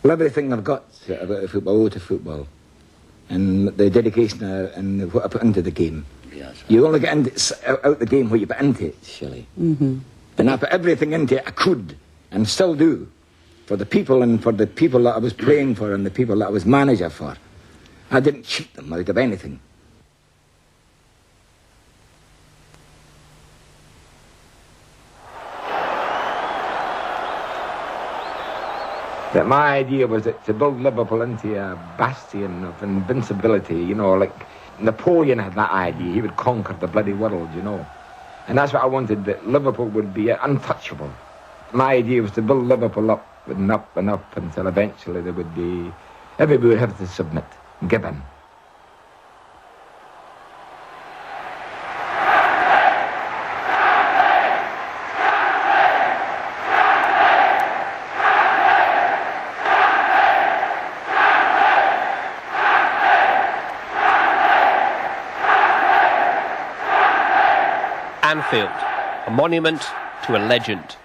Everything I've got about football, to football, and the dedication and what I put into the game. Yes, right. You only get out the game what you put into it, Shelley. Mm-hmm. And I put everything into it I could, and still do, for the people and for the people that I was playing for and the people that I was manager for. I didn't cheat them out of anything. That my idea was that to build Liverpool into a bastion of invincibility, you know, like Napoleon had that idea. He would conquer the bloody world, you know. And that's what I wanted, that Liverpool would be untouchable. My idea was to build Liverpool up and up and up until eventually there would be... everybody would have to submit, give in. Anfield, a monument to a legend.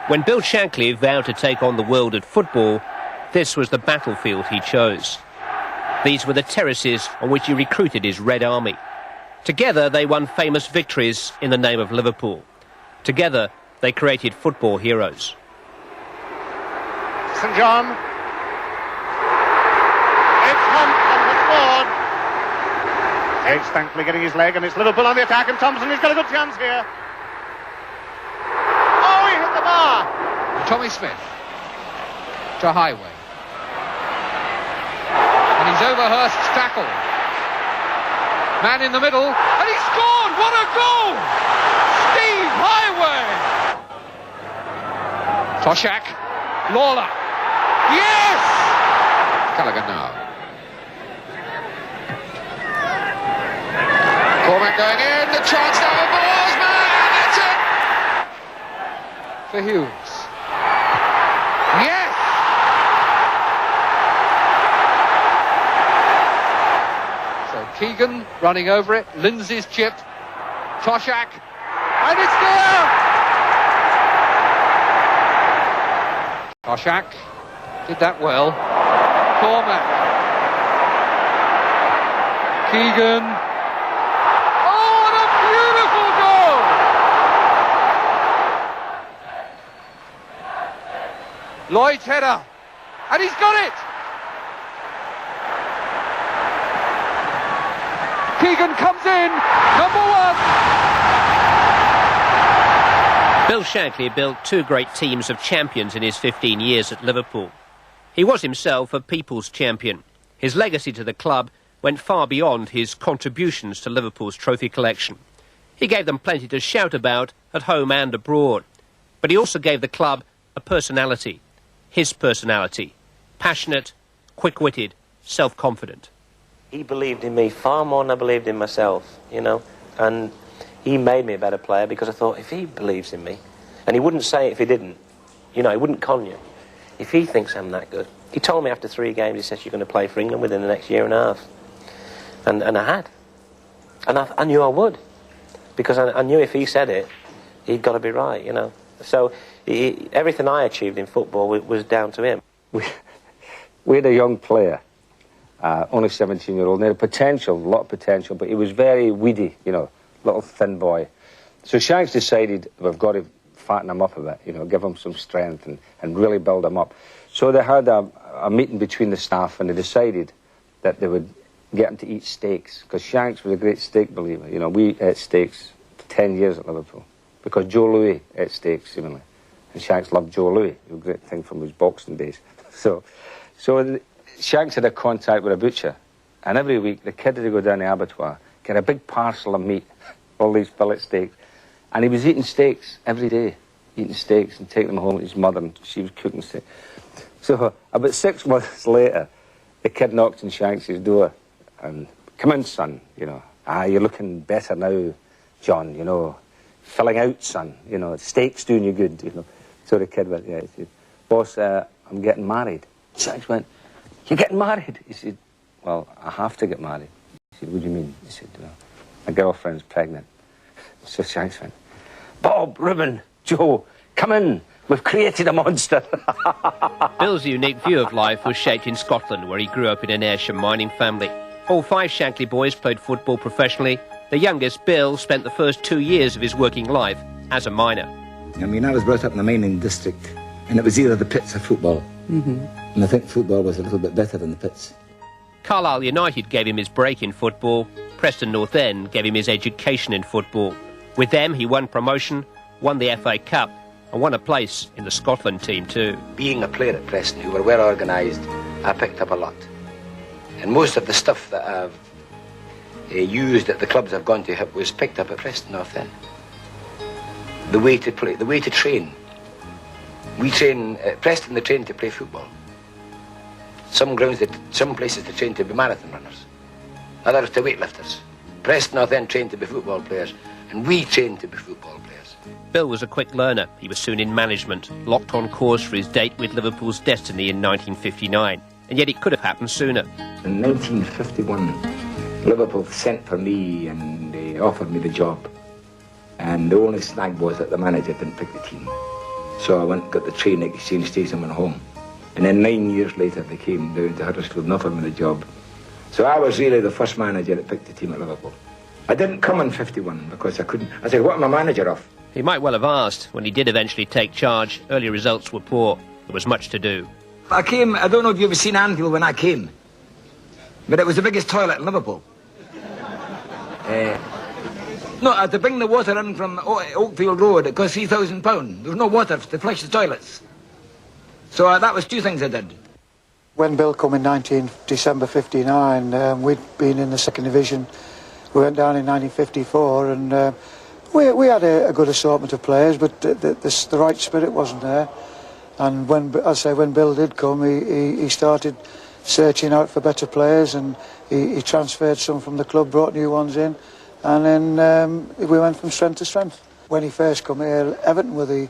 When Bill Shankly vowed to take on the world at football, this was the battlefield he chose. These were the terraces on which he recruited his Red Army. Together they won famous victories in the name of Liverpool. Together they created football heroes. St John. It's Hunt on the board. It's Shankly getting his leg, and it's Liverpool on the attack, and Thompson has got a good chance here. Oh, he hit the bar. Tommy Smith to Highway. And he's over Hurst's tackle. Man in the middle, and he scored! What a goal! Steve Highway! Toshak, Lawler. Yes! Callaghan now. Cormac going in, the chance now of Osman, that's it! For Hughes. Yes! So Keegan running over it, Lindsay's chipped, Toshak, and it's there! Toshak did that well. Cormac. Keegan. Lloyd's header, and he's got it! Keegan comes in, number one! Bill Shankly built two great teams of champions in his 15 years at Liverpool. He was himself a people's champion. His legacy to the club went far beyond his contributions to Liverpool's trophy collection. He gave them plenty to shout about at home and abroad. But he also gave the club a personality. His personality, passionate, quick-witted, self-confident. He believed in me far more than I believed in myself, you know, and he made me a better player because I thought, if he believes in me, and he wouldn't say it if he didn't, you know, he wouldn't con you. If he thinks I'm that good, he told me after 3 games, he said, you're going to play for England within the next year and a half. And I had. And I knew I would, because I knew if he said it, he'd got to be right, you know. So everything I achieved in football was down to him. We had a young player, only 17-year-old, and he had potential, a lot of potential, but he was very weedy, you know, little thin boy. So Shanks decided we've got to fatten him up a bit, you know, give him some strength and really build him up. So they had a meeting between the staff, and they decided that they would get him to eat steaks, because Shanks was a great steak believer. You know, we ate steaks for 10 years at Liverpool, because Joe Louis ate steaks, seemingly. And Shanks loved Joe Louis, a great thing from his boxing days. So Shanks had a contact with a butcher, and every week the kid would go down the abattoir, get a big parcel of meat, all these fillet steaks, and he was eating steaks every day, eating steaks and taking them home to his mother, and she was cooking steaks. So about 6 months later, the kid knocked on Shanks' door, and, come in, son, you know, you're looking better now, John, you know, filling out, son, you know, steak's doing you good, you know. So the kid went, yeah, he said, boss, I'm getting married. Shanks went, "You're getting married?" He said, "Well, I have to get married." He said, "What do you mean?" He said, "Well, my girlfriend's pregnant." So Shanks went, "Bob, Ruben, Joe, come in. We've created a monster." Bill's unique view of life was shaped in Scotland, where he grew up in an Ayrshire mining family. All 5 Shankly boys played football professionally. The youngest, Bill, spent the first 2 years of his working life as a miner. I mean, I was brought up in the mining district, and it was either the pits or football. And I think football was a little bit better than the pits. Carlisle United gave him his break in football. Preston North End gave him his education in football. With them, he won promotion, won the FA Cup, and won a place in the Scotland team too. Being a player at Preston, who were well organised, I picked up a lot. And most of the stuff that I've used at the clubs I've gone to was picked up at Preston North End. The way to play, the way to train. We train, at Preston they train to play football. Some places they train to be marathon runners. Others to weightlifters. Preston North End trained to be football players, and we trained to be football players. Bill was a quick learner. He was soon in management, locked on course for his date with Liverpool's destiny in 1959. And yet it could have happened sooner. In 1951, Liverpool sent for me and they offered me the job. And the only snag was that the manager didn't pick the team. So I went and got the train at Exchange Station and went home. And then 9 years later, they came down to Huddersfield and offered me the job. So I was really the first manager that picked the team at Liverpool. I didn't come in 51 because I couldn't. I said, what am I manager of? He might well have asked. When he did eventually take charge, early results were poor. There was much to do. I came, I don't know if you've ever seen Anfield when I came, but it was the biggest toilet in Liverpool. No, I had to bring the water in from Oakfield Road. It cost £3,000. There was no water to flush the toilets. So that was 2 things I did. When Bill came in December 59, we'd been in the 2nd division. We went down in 1954 and we had a good assortment of players, but the right spirit wasn't there. And when Bill did come, he started searching out for better players, and he transferred some from the club, brought new ones in, and then we went from strength to strength. When he first came here, Everton were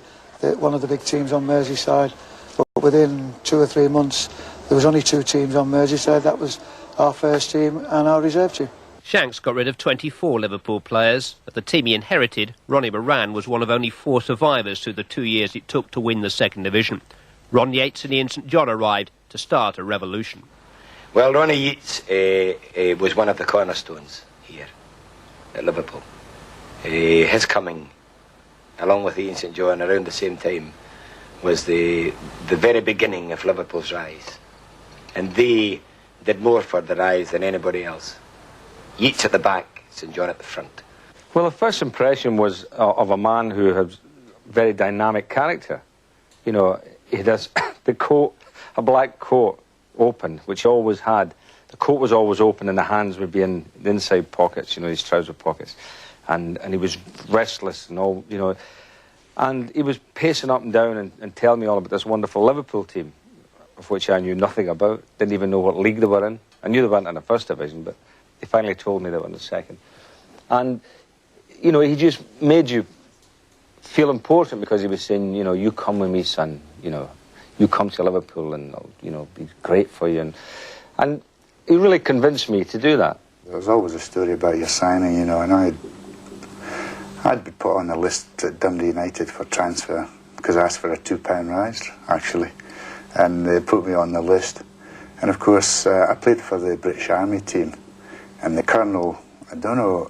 one of the big teams on Merseyside, but within 2 or 3 months, there was only 2 teams on Merseyside. That was our first team and our reserve team. Shanks got rid of 24 Liverpool players. Of the team he inherited, Ronnie Moran was one of only 4 survivors through the 2 years it took to win the 2nd division. Ron Yates and Ian St John arrived to start a revolution. Well, Ronnie Yates was one of the cornerstones here at Liverpool. His coming, along with Ian St John, around the same time, was the very beginning of Liverpool's rise. And they did more for the rise than anybody else. Yeats at the back, St John at the front. Well, the first impression was of a man who has very dynamic character. You know, he does the coat, a black coat, open, which he always had. The coat was always open and the hands would be in the inside pockets, you know, his trouser pockets. And he was restless and all, you know. And he was pacing up and down and telling me all about this wonderful Liverpool team, of which I knew nothing about, didn't even know what league they were in. I knew they weren't in the 1st division, but he finally told me they were in the 2nd. And, you know, he just made you feel important because he was saying, you know, you come with me, son, you know, you come to Liverpool and I'll, you know, be great for you. And he really convinced me to do that. There was always a story about your signing, you know, and I'd been put on the list at Dundee United for transfer because I asked for a £2 rise, actually, and they put me on the list. And of course, I played for the British Army team, and the Colonel, I don't know,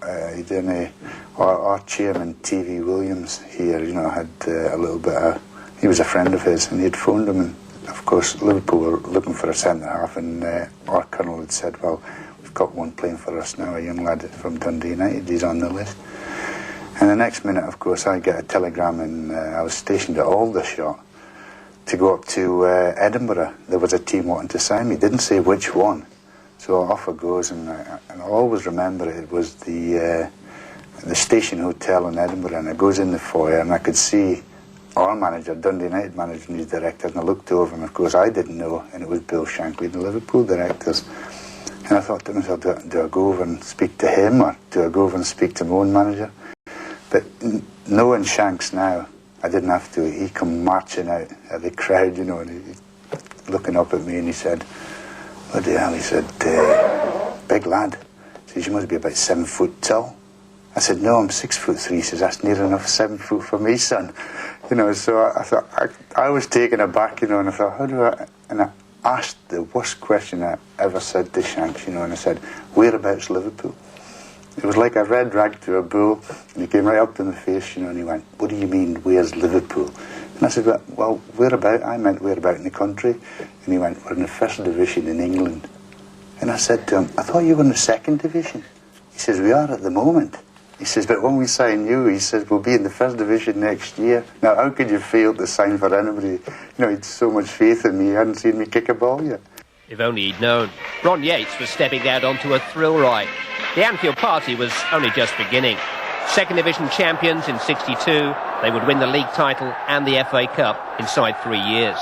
our chairman, T.V. Williams here, you know, had a little bit of, he was a friend of his, and he'd phoned him, and of course, Liverpool were looking for a centre-half, and our Colonel had said, well, we've got one playing for us now, a young lad from Dundee United, he's on the list. And the next minute, of course, I get a telegram, and I was stationed at Aldershot to go up to Edinburgh. There was a team wanting to sign me, didn't say which one. So off it goes, and I'll always remember it was the Station Hotel in Edinburgh, and I goes in the foyer, and I could see our manager, Dundee United manager and his director, and I looked over, and of course I didn't know, and it was Bill Shankley, the Liverpool directors. And I thought to myself, do I go over and speak to him, or do I go over and speak to my own manager? But knowing Shanks now, I didn't have to. He come marching out of the crowd, you know, and he looking up at me, and he said, Bloody hell, he said, big lad. He says, you must be about 7 foot tall. I said, no, I'm 6'3". He says, that's near enough 7 foot for me, son. You know, so I thought, I was taken aback, you know, and I thought, how do I... And I asked the worst question I ever said to Shanks, you know, and I said, whereabouts Liverpool? It was like a red rag to a bull, and he came right up to my face, you know, and he went, what do you mean, where's Liverpool? And I said, well, whereabout? I meant whereabout in the country. And he went, we're in the 1st division in England. And I said to him, I thought you were in the 2nd division. He says, we are at the moment. He says, but when we sign you, he says, we'll be in the 1st division next year. Now, how could you fail to sign for anybody? You know, he had so much faith in me, he hadn't seen me kick a ball yet. If only he'd known. Ron Yates was stepping out onto a thrill ride. The Anfield party was only just beginning. 2nd division champions in '62, they would win the league title and the FA Cup inside 3 years.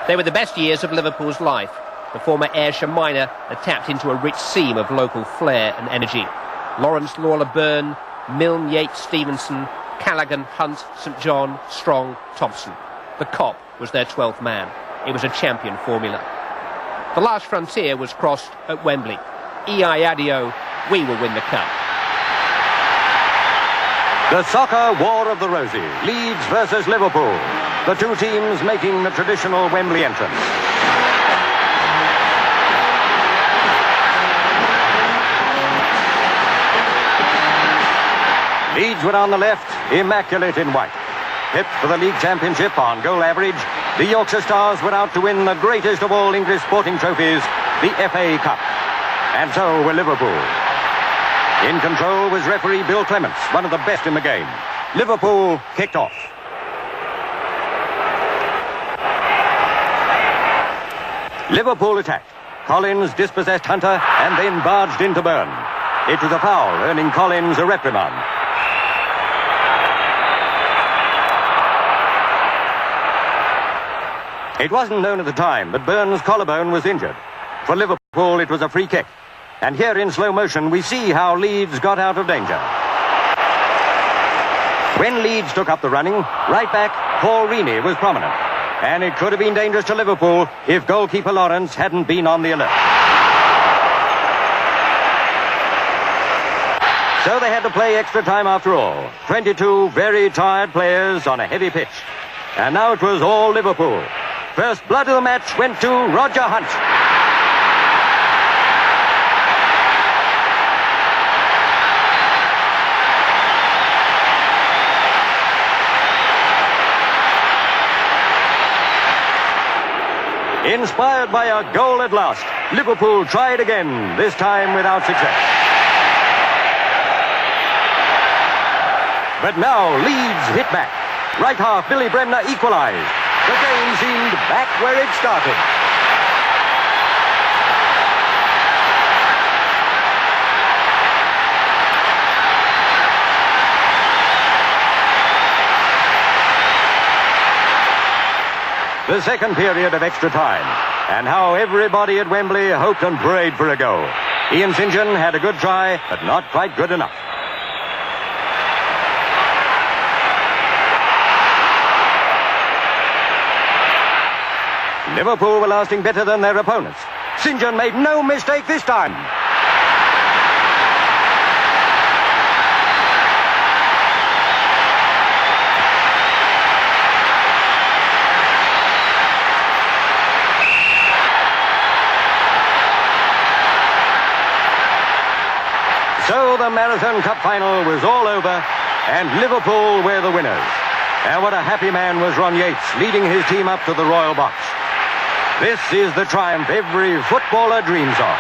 They were the best years of Liverpool's life. The former Ayrshire miner had tapped into a rich seam of local flair and energy. Lawrence Lawler-Byrne, Milne, Yates, Stevenson, Callaghan, Hunt, St John, Strong, Thompson. The Cop was their 12th man. It was a champion formula. The last frontier was crossed at Wembley. E.I. Adio, we will win the Cup. The soccer war of the Rosy, Leeds versus Liverpool. The two teams making the traditional Wembley entrance. Leeds were on the left, immaculate in white. Pipped for the league championship on goal average, the Yorkshire Stars were out to win the greatest of all English sporting trophies, the FA Cup. And so were Liverpool. In control was referee Bill Clements, one of the best in the game. Liverpool kicked off. Liverpool attacked. Collins dispossessed Hunter and then barged into Byrne. It was a foul, earning Collins a reprimand. It wasn't known at the time, but Byrne's collarbone was injured. For Liverpool, it was a free kick. And here in slow motion, we see how Leeds got out of danger. When Leeds took up the running, right back, Paul Reaney was prominent. And it could have been dangerous to Liverpool if goalkeeper Lawrence hadn't been on the alert. So they had to play extra time after all. 22 very tired players on a heavy pitch. And now it was all Liverpool. First blood of the match went to Roger Hunt. Inspired by a goal at last, Liverpool tried again, this time without success. But now Leeds hit back. Right half, Billy Bremner equalised. The game seemed back where it started. The second period of extra time, and how everybody at Wembley hoped and prayed for a goal. Ian St John had a good try, but not quite good enough. Liverpool were lasting better than their opponents. St John made no mistake this time. So the Marathon Cup final was all over, and Liverpool were the winners. And what a happy man was Ron Yates, leading his team up to the royal box. This is the triumph every footballer dreams of.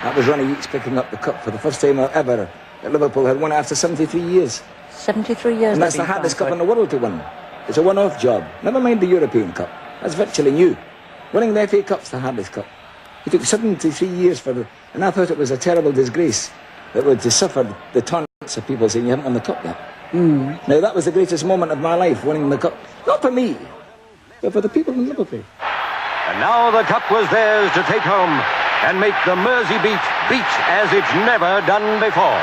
That was Ronnie Yates picking up the cup for the first time ever that Liverpool had won after 73 years. 73 years. And that's the hardest cup in the world to win. It's a one-off job. Never mind the European Cup. That's virtually new. Winning the FA Cup's the hardest cup. It took 73 years for it, and I thought it was a terrible disgrace that would suffer the taunts of people saying you haven't won the cup yet. Now that was the greatest moment of my life, winning the cup. Not for me, but for the people in Liverpool. And now the cup was theirs to take home and make the Mersey beat as it's never done before.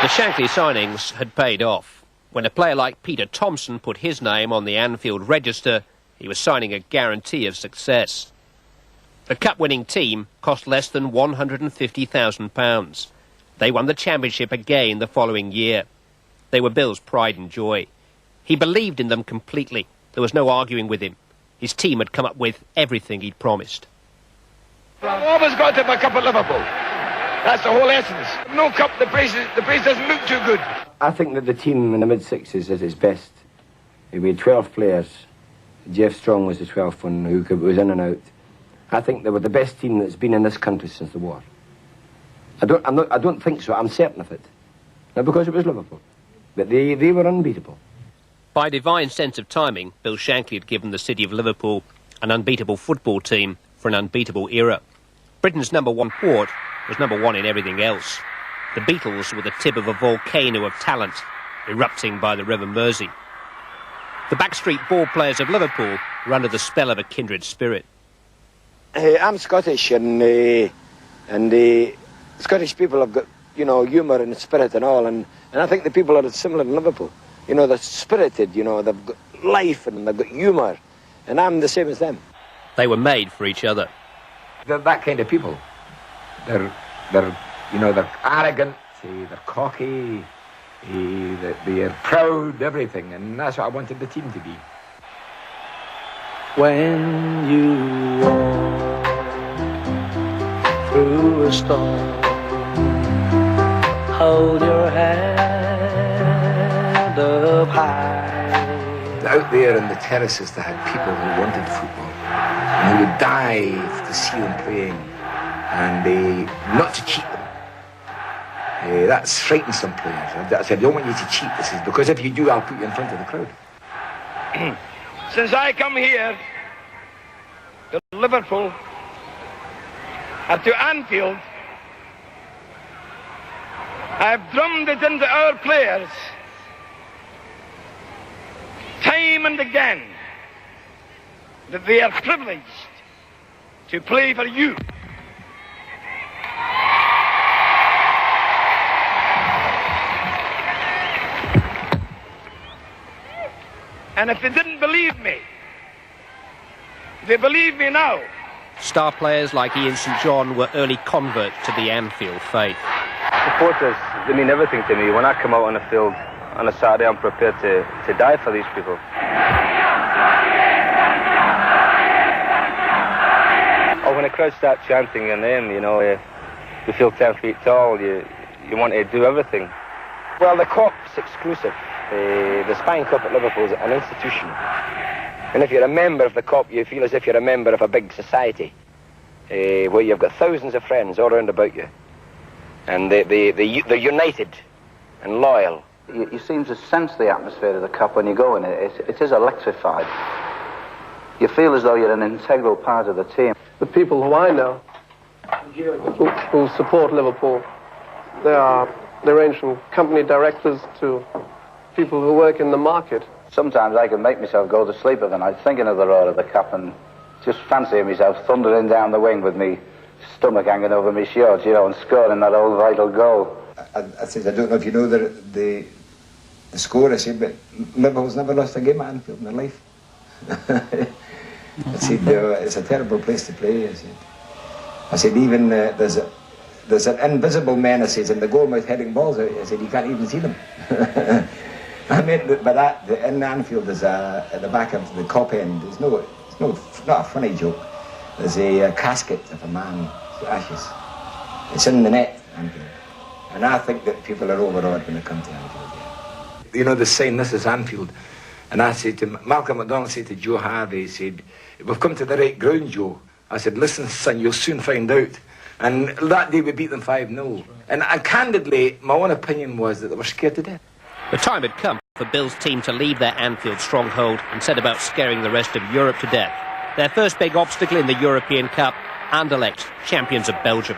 The Shankly signings had paid off. When a player like Peter Thompson put his name on the Anfield register, He was signing a guarantee of success. The cup-winning team cost less than £150,000. They won the championship again the following year. They were Bill's pride and joy. He believed in them completely. There was no arguing with him. His team had come up with everything he'd promised. We've always got to have a cup at Liverpool. That's the whole essence. No cup, the place doesn't look too good. I think that the team in the mid-60s is its best. We had 12 players. Jeff Strong was the 12th one who was in and out. I think they were the best team that's been in this country since the war. I don't think so. I'm certain of it. Not because it was Liverpool. But they were unbeatable. By divine sense of timing, Bill Shankly had given the city of Liverpool an unbeatable football team for an unbeatable era. Britain's #1 port was #1 in everything else. The Beatles were the tip of a volcano of talent erupting by the River Mersey. The backstreet ball players of Liverpool were under the spell of a kindred spirit. I'm Scottish, and Scottish people have got, humour and spirit and all, and I think the people are similar in Liverpool. They're spirited, they've got life and they've got humour, and I'm the same as them. They were made for each other. They're that kind of people. They're arrogant, they're cocky, they're proud, everything, and that's what I wanted the team to be. When you walk through a storm, hold your head up high. Out there in the terraces, they had people who wanted football, and who would die to see them playing, and not to cheat them. That frightens some players. I said, I don't want you to cheat. This is because if you do, I'll put you in front of the crowd. Since I come here to Liverpool and to Anfield, I've drummed it into our players time and again that they are privileged to play for you. And if they didn't believe me, they believe me now. Star players like Ian St John were early converts to the Anfield faith. Supporters, they mean everything to me. When I come out on the field on a Saturday, I'm prepared to die for these people. Oh, when the crowd start chanting your name, you feel 10 feet tall, you want to do everything. Well, the Cup's exclusive. The Spine Cup at Liverpool is an institution. And if you're a member of the Cup, you feel as if you're a member of a big society, where you've got thousands of friends all around about you. And they're united and loyal. You seem to sense the atmosphere of the Cup when you go in it. It is electrified. You feel as though you're an integral part of the team. The people who I know who support Liverpool, they range from company directors to people who work in the market. Sometimes I can make myself go to sleep of the night thinking of the roar of the Cup and just fancying myself thundering down the wing with me stomach hanging over my shorts, and scoring that old vital goal. I said, I don't know if you know the score. I said, but Liverpool's never lost a game at Anfield in their life. I said, it's a terrible place to play. I said, even there's an invisible man, I said, in the goalmouth heading balls. I said, you can't even see them. I mean, by that, in Anfield, there's at the back of the Kop end, it's not a funny joke. There's a casket of a man's ashes. It's in the net, Anfield. And I think that people are overawed when they come to Anfield. Yeah. The sign, this is Anfield. And I said to Malcolm McDonald, said to Joe Harvey, he said, we've come to the right ground, Joe. I said, listen, son, you'll soon find out. And that day we beat them 5-0. And candidly, my own opinion was that they were scared to death. The time had come for Bill's team to leave their Anfield stronghold and set about scaring the rest of Europe to death. Their first big obstacle in the European Cup, Anderlecht, champions of Belgium.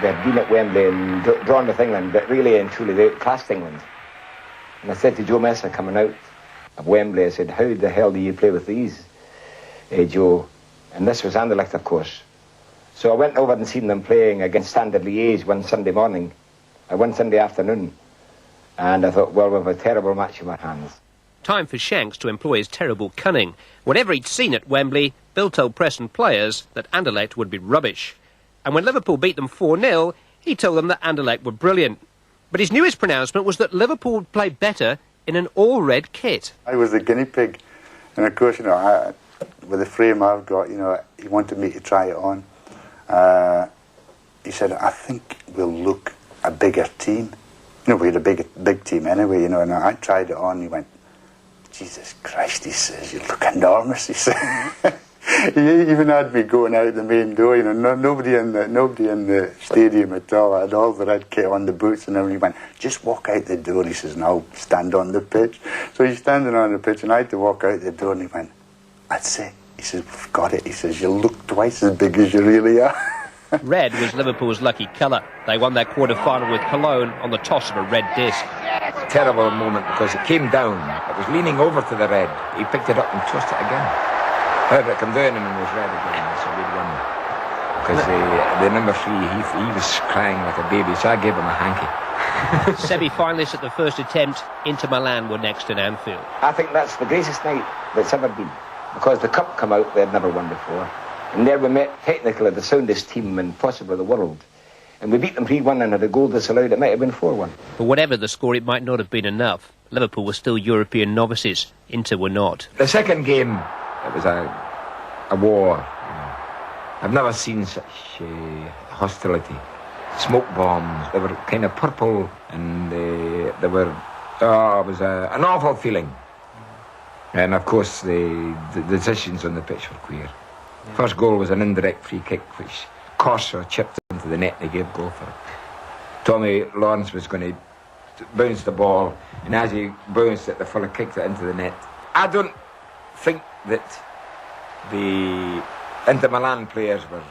They'd been at Wembley and drawn with England, but really and truly they outclassed England. And I said to Joe Messer coming out of Wembley, I said, how the hell do you play with these, Joe? And this was Anderlecht, of course. So I went over and seen them playing against Standard Liège one Sunday morning, one Sunday afternoon. And I thought, well, we have a terrible match in our hands. Time for Shanks to employ his terrible cunning. Whatever he'd seen at Wembley, Bill told press and players that Anderlecht would be rubbish. And when Liverpool beat them 4-0, he told them that Anderlecht were brilliant. But his newest pronouncement was that Liverpool would play better in an all-red kit. I was the guinea pig. And of course, you know, with the frame I've got, you know, he wanted me to try it on. He said, I think we'll look a bigger team. You know, we had a big team anyway, you know, and I tried it on, he went, Jesus Christ, he says, you look enormous, he said. He even had me going out the main door, you know, nobody in the stadium at all. I had all the red kit on, the boots and everything. He went, just walk out the door, he says, and I'll stand on the pitch. So he's standing on the pitch and I had to walk out the door and he went, that's it. He says, we've got it. He says, you look twice as big as you really are. Red was Liverpool's lucky colour. They won their quarter-final with Cologne on the toss of a red disc. Terrible moment because it came down. It was leaning over to the red. He picked it up and tossed it again. However, it came down and it was red again, so we'd won. Because the number 3, he was crying like a baby, so I gave him a hanky. Semi-finalists at the first attempt, Inter Milan were next in Anfield. I think that's the greatest night that's ever been. Because the cup come out, they'd never won before. And there we met technically the soundest team in possibly the world. And we beat them 3-1 and had a goal disallowed. It might have been 4-1. But whatever the score, it might not have been enough. Liverpool were still European novices. Inter were not. The second game, it was a war. You know. I've never seen such hostility. Smoke bombs, they were kind of purple and they were, it was an awful feeling. And of course the decisions on the pitch were queer. First goal was an indirect free kick which Corser chipped into the net and he gave goal for it. Tommy Lawrence was going to bounce the ball and as he bounced it, the fella kicked it into the net. I don't think that the Inter Milan players were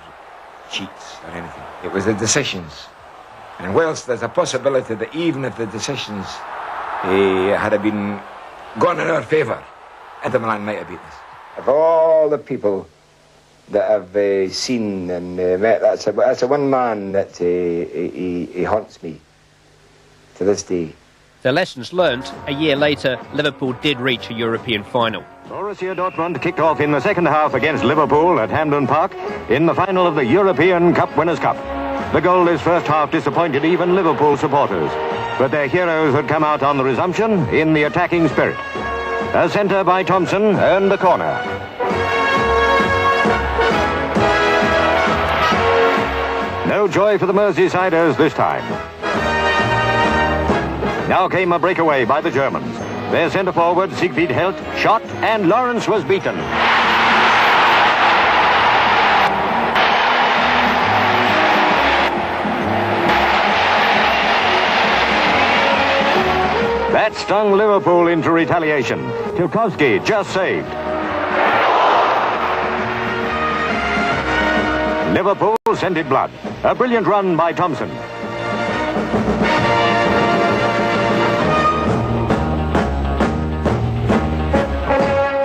cheats or anything. It was the decisions. And whilst there's a possibility that even if the decisions had been gone in our favour, Inter Milan might have beat us. Of all the people that I've seen and met, that's the one man that he haunts me to this day. The lessons learnt, a year later, Liverpool did reach a European final. Borussia Dortmund kicked off in the second half against Liverpool at Hampden Park in the final of the European Cup Winners' Cup. The goalless first half disappointed even Liverpool supporters, but their heroes had come out on the resumption in the attacking spirit. A centre by Thompson earned the corner. No joy for the Merseysiders this time. Now came a breakaway by the Germans. Their centre-forward, Siegfried Helt, shot, and Lawrence was beaten. That stung Liverpool into retaliation. Tilkowski just saved. Liverpool scented blood. A brilliant run by Thompson.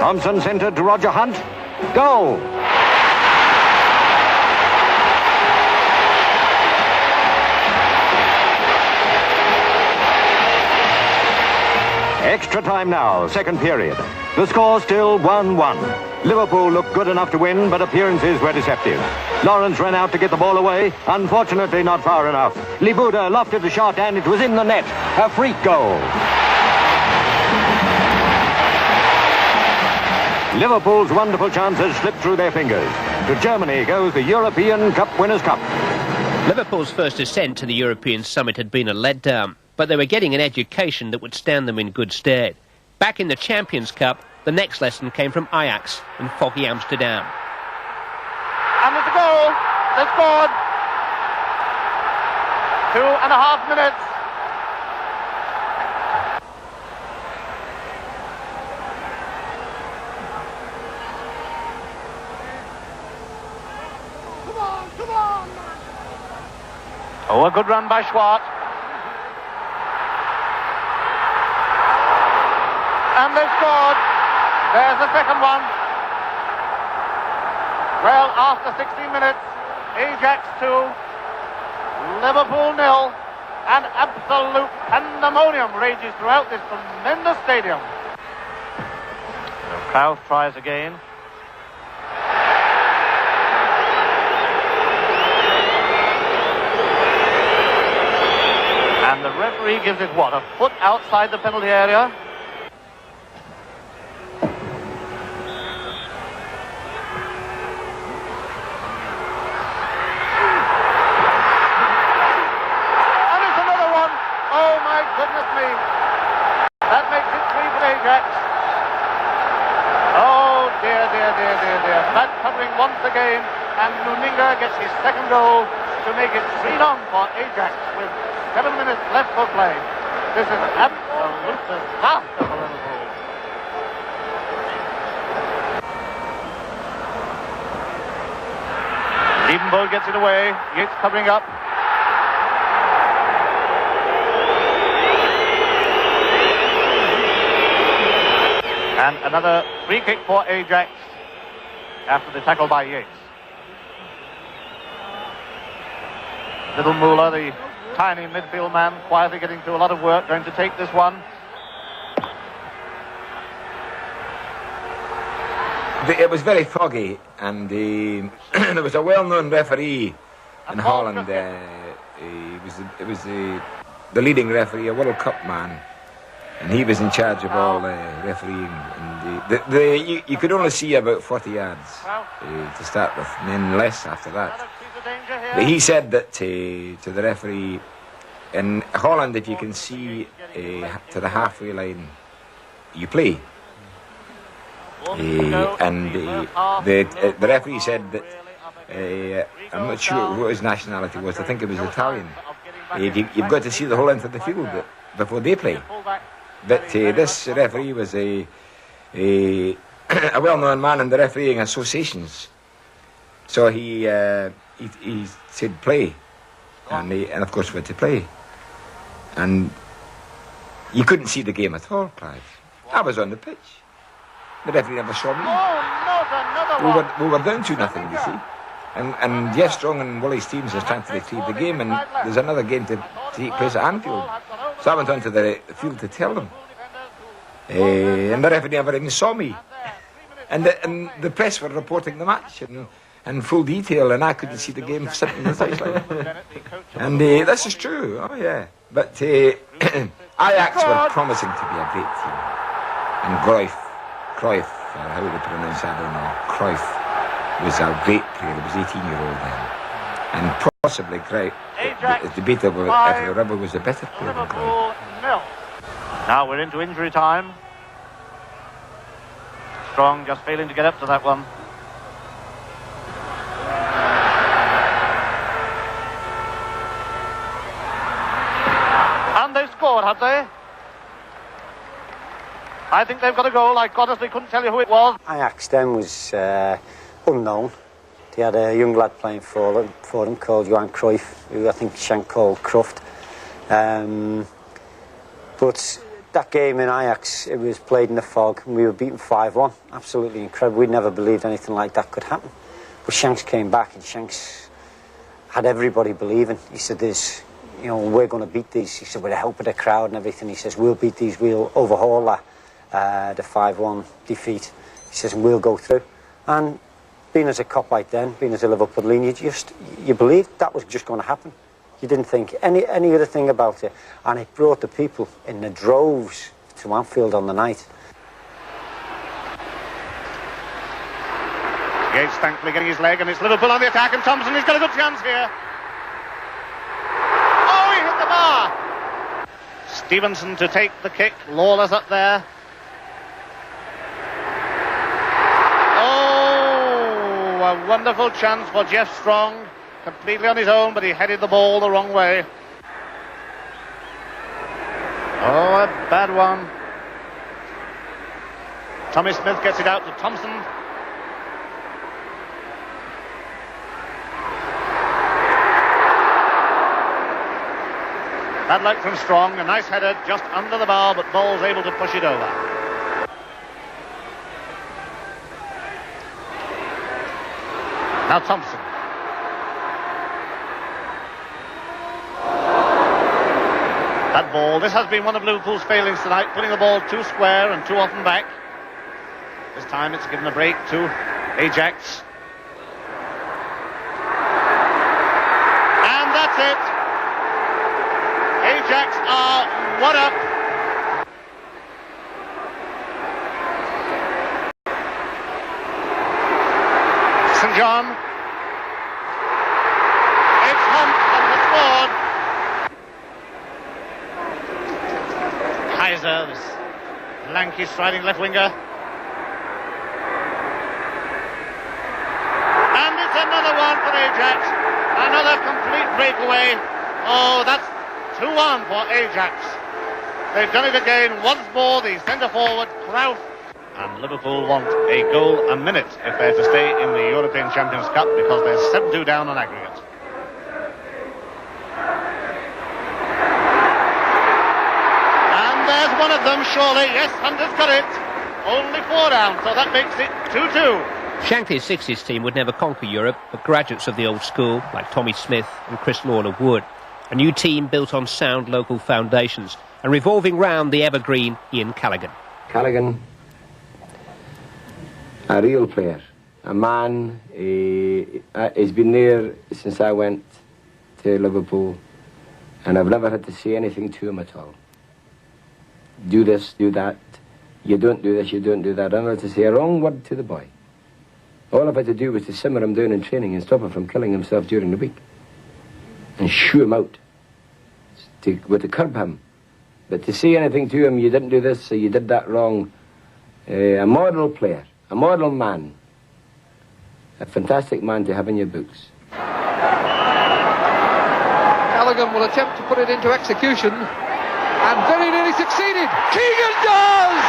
Thompson centred to Roger Hunt. Goal! Extra time now, second period. The score still 1-1. Liverpool looked good enough to win, but appearances were deceptive. Lawrence ran out to get the ball away, unfortunately not far enough. Libuda lofted the shot and it was in the net. A freak goal. Liverpool's wonderful chances slipped through their fingers. To Germany goes the European Cup Winners' Cup. Liverpool's first ascent to the European summit had been a letdown, but they were getting an education that would stand them in good stead. Back in the Champions Cup, the next lesson came from Ajax in foggy Amsterdam. And there's a goal. They scored. 2.5 minutes. Come on. Oh, a good run by Schwartz. And they scored. There's the second one. Well, after 16 minutes, Ajax 2, Liverpool 0, and absolute pandemonium rages throughout this tremendous stadium. South tries again. And the referee gives it, what, a foot outside the penalty area? And it's another one! Oh my goodness me! That makes it 3 for Ajax. Oh dear, dear, dear, dear, dear. That covering once again, and Nuninga gets his second goal to make it 3-0 for Ajax with 7 minutes left for play. This is an absolute disaster for Liverpool. Liebenberg gets it away. Yates covering up. And another free kick for Ajax after the tackle by Yates. Little Muller, the tiny midfield man, quietly getting through a lot of work, going to take this one. It was very foggy, and there was a well-known referee in Holland. It was the leading referee, a World Cup man, and he was in charge of all refereeing. And you could only see about 40 yards to start with, and then less after that. But he said that to the referee, in Holland, if you can see to the halfway line, you play. And the referee said that, I'm not sure what his nationality was, I think it was Italian. You've got to see the whole length of the field before they play. But this referee was a well-known man in the refereeing associations. So he said play, and of course went to play. And you couldn't see the game at all, Clive. I was on the pitch. The referee never saw me. We were down 2-0, you see. And Jeff Strong and Willie's teams are trying to retrieve the game, and there's another game to take place at Anfield. So I went onto the field to tell them. And the referee never even saw me. And the press were reporting the match in full detail, and I couldn't see the game sitting in the touchline. And this is true, oh yeah. But Ajax were promising to be a great team. And Cruyff, or how they pronounce it, I don't know, Cruyff was a great player. He was 18-year-old then. And possibly Cruyff, it's debatable if the Rebel was a better player than Cruyff. Now we're into injury time. Strong just failing to get up to that one. And they've scored, have they? I think they've got a goal. I honestly couldn't tell you who it was. Ajax then was unknown. They had a young lad playing for them called Johan Cruyff, who I think Shank called Cruft. But that game in Ajax, it was played in the fog, and we were beaten 5-1. Absolutely incredible. We'd never believed anything like that could happen. But Shanks came back, and Shanks had everybody believing. He said, we're going to beat these. He said, with the help of the crowd and everything. He says, we'll beat these, we'll overhaul that, the 5-1 defeat. He says, and we'll go through. And being as a Copite then, being as a Liverpudlian, you believed that was just going to happen. You didn't think any other thing about it. And it brought the people in the droves to Anfield on the night. Yates thankfully getting his leg, and it's Liverpool on the attack, and Thompson has got a good chance here. Oh, he hit the bar! Stevenson to take the kick, Lawler's up there. Oh, a wonderful chance for Jeff Strong, completely on his own, but he headed the ball the wrong way. Oh, a bad one. Tommy Smith gets it out to Thompson. Bad luck from Strong, a nice header just under the bar, but Ball's able to push it over. Now Thompson. That ball, this has been one of Liverpool's failings tonight, putting the ball too square and too often back. This time it's given a break to Ajax. And that's it. Ajax are 1 up. St. John. It's Hunt on the scored. Kaiser, this lanky striding left winger. And it's another one for Ajax. Another complete breakaway. Oh, that's 2-1 for Ajax. They've done it again once more. The centre forward, Kraus. And Liverpool want a goal a minute if they're to stay in the European Champions Cup because they're 7-2 down on aggregate. And there's one of them, surely. Yes, Hunter's got it. Only 4 down, so that makes it 2-2. Shankly's Sixes team would never conquer Europe, but graduates of the old school, like Tommy Smith and Chris Lorna, would. A new team built on sound local foundations and revolving round the evergreen Ian Callaghan. Callaghan, a real player, a man. He's been there since I went to Liverpool, and I've never had to say anything to him at all. Do this, do that. You don't do this, you don't do that. I never had to say a wrong word to the boy. All I've had to do was to simmer him down in training and stop him from killing himself during the week. And shoo him out. To curb him. But to say anything to him, you didn't do this, or you did that wrong. A model player, a model man. A fantastic man to have in your books. Callaghan will attempt to put it into execution, and very nearly succeeded. Keegan does!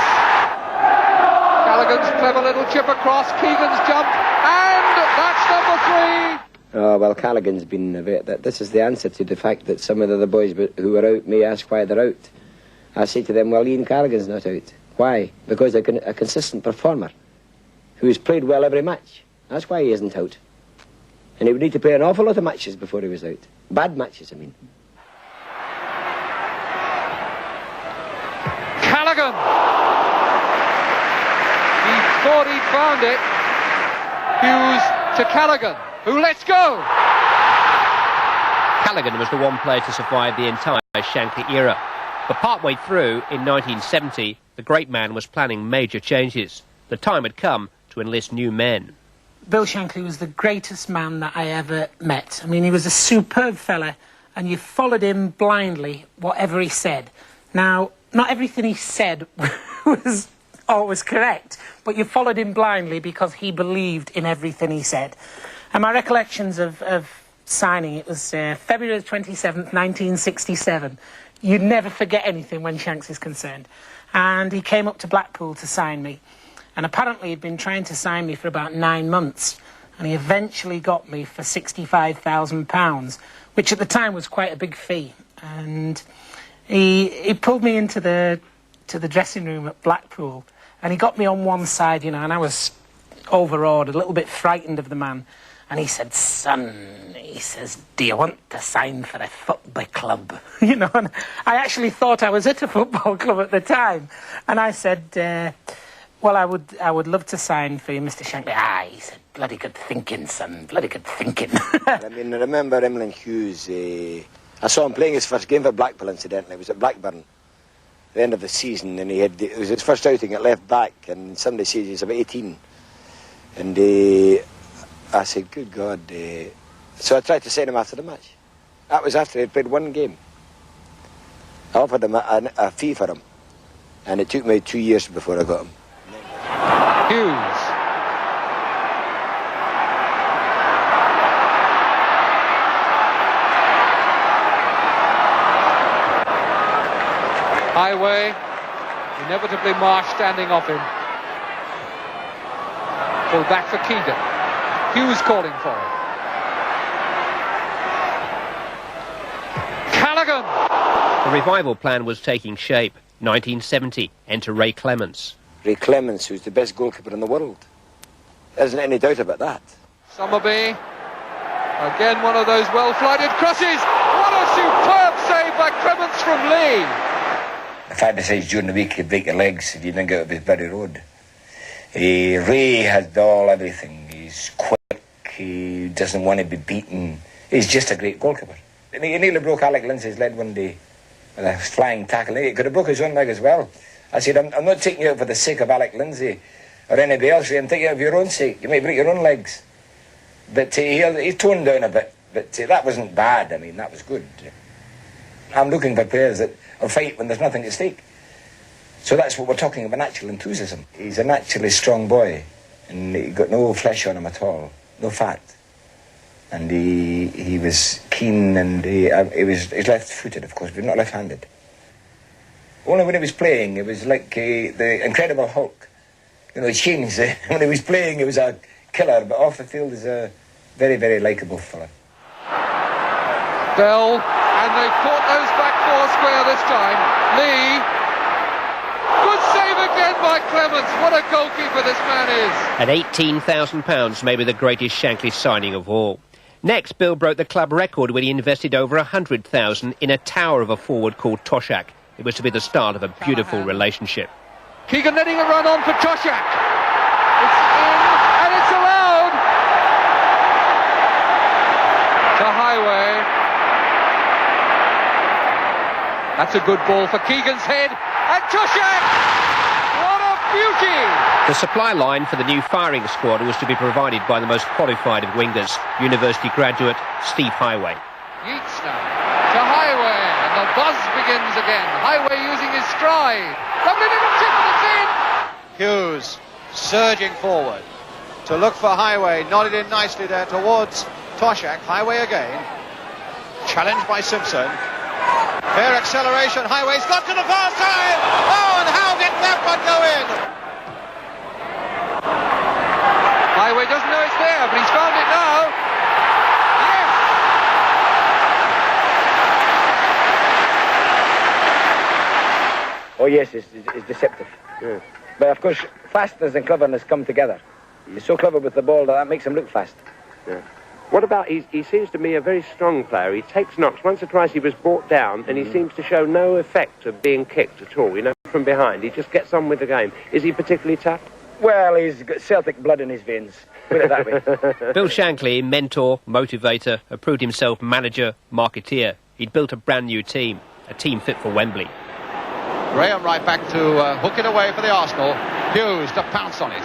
Callaghan's clever little chip across, Keegan's jumped, and that's number 3. Oh, well, Callaghan's been a bit... This is the answer to the fact that some of the other boys who are out may ask why they're out. I say to them, well, Ian Callaghan's not out. Why? Because a consistent performer who's played well every match. That's why he isn't out. And he would need to play an awful lot of matches before he was out. Bad matches, I mean. Callaghan! He thought he'd found it. Hughes to Callaghan, who lets go! Callaghan was the one player to survive the entire Shankly era. But partway through, in 1970, the great man was planning major changes. The time had come to enlist new men. Bill Shankly was the greatest man that I ever met. I mean, he was a superb fella, and you followed him blindly, whatever he said. Now, not everything he said was always correct, but you followed him blindly because he believed in everything he said. And my recollections of signing, it was February 27th, 1967. You'd never forget anything when Shanks is concerned. And he came up to Blackpool to sign me. And apparently he'd been trying to sign me for about 9 months. And he eventually got me for £65,000, which at the time was quite a big fee. And he pulled me into the dressing room at Blackpool. And he got me on one side, you know, and I was overawed, a little bit frightened of the man. And he said, son, he says, do you want to sign for a football club? You know, and I actually thought I was at a football club at the time. And I said, well, I would love to sign for you, Mr. Shankly. Ah, he said, bloody good thinking, son, bloody good thinking. I mean, I remember Emlyn Hughes. I saw him playing his first game for Blackpool, incidentally. It was at Blackburn, at the end of the season, and it was his first outing at left back, and Sunday season he was about 18. And I said, good God. So I tried to sign him after the match. That was after he'd played one game. I offered him a fee for him, and it took me 2 years before I got him. Hughes. Highway, inevitably Marsh standing off him. Pull back for Keegan. Hughes calling for it. Callaghan! The revival plan was taking shape. 1970, enter Ray Clements. Ray Clements, who's the best goalkeeper in the world. There isn't any doubt about that. Summerby. Again, one of those well-flighted crosses. What a superb save by Clements from Lee. The fact decides during the week he'd break your legs if you didn't get out of his very road. Ray had everything. He's quick, he doesn't want to be beaten. He's just a great goalkeeper. And he nearly broke Alec Lindsay's leg one day with a flying tackle. He could have broke his own leg as well. I said, I'm not taking you out for the sake of Alec Lindsay or anybody else. I'm taking you out for your own sake. You might break your own legs. But he toned down a bit. But that wasn't bad. I mean, that was good. I'm looking for players that will fight when there's nothing at stake. So that's what we're talking about, natural enthusiasm. He's a naturally strong boy, and he got no flesh on him at all, no fat. And he was keen, and he's left-footed, of course, but not left-handed. Only when he was playing, it was like the Incredible Hulk. You know, he changed. When he was playing, he was a killer, but off the field, he's a very, very likeable fella. Bell, and they've caught those back four square this time. Lee. Good save again by Clements. What a goalkeeper this man is. At £18,000, maybe the greatest Shankly signing of all. Next, Bill broke the club record when he invested over £100,000 in a tower of a forward called Toshak. It was to be the start of a beautiful relationship. Keegan letting a run on for Toshak. It's in, and it's allowed. To Highway. That's a good ball for Keegan's head. And Toshak! What a beauty! The supply line for the new firing squad was to be provided by the most qualified of wingers, university graduate Steve Highway. Yeats now to Highway, and the buzz begins again. Highway using his stride. Lovely little chip, and it's in! Hughes surging forward to look for Highway, nodded in nicely there towards Toshak. Highway again. Challenged by Simpson. Fair acceleration, Highway's got to the far side! Oh, and how did that one go in? Highway doesn't know it's there, but he's found it now. Oh yes, it's deceptive. Yeah. But of course, fastness and cleverness come together. He's so clever with the ball that makes him look fast. Yeah. What about, he seems to me a very strong player. He takes knocks. Once or twice he was brought down, and he seems to show no effect of being kicked at all, you know, from behind. He just gets on with the game. Is he particularly tough? Well, he's got Celtic blood in his veins. Put it that way. Bill Shankly, mentor, motivator, approved himself manager, marketeer. He'd built a brand new team, a team fit for Wembley. Graham right back to hook it away for the Arsenal. Hughes to pounce on it.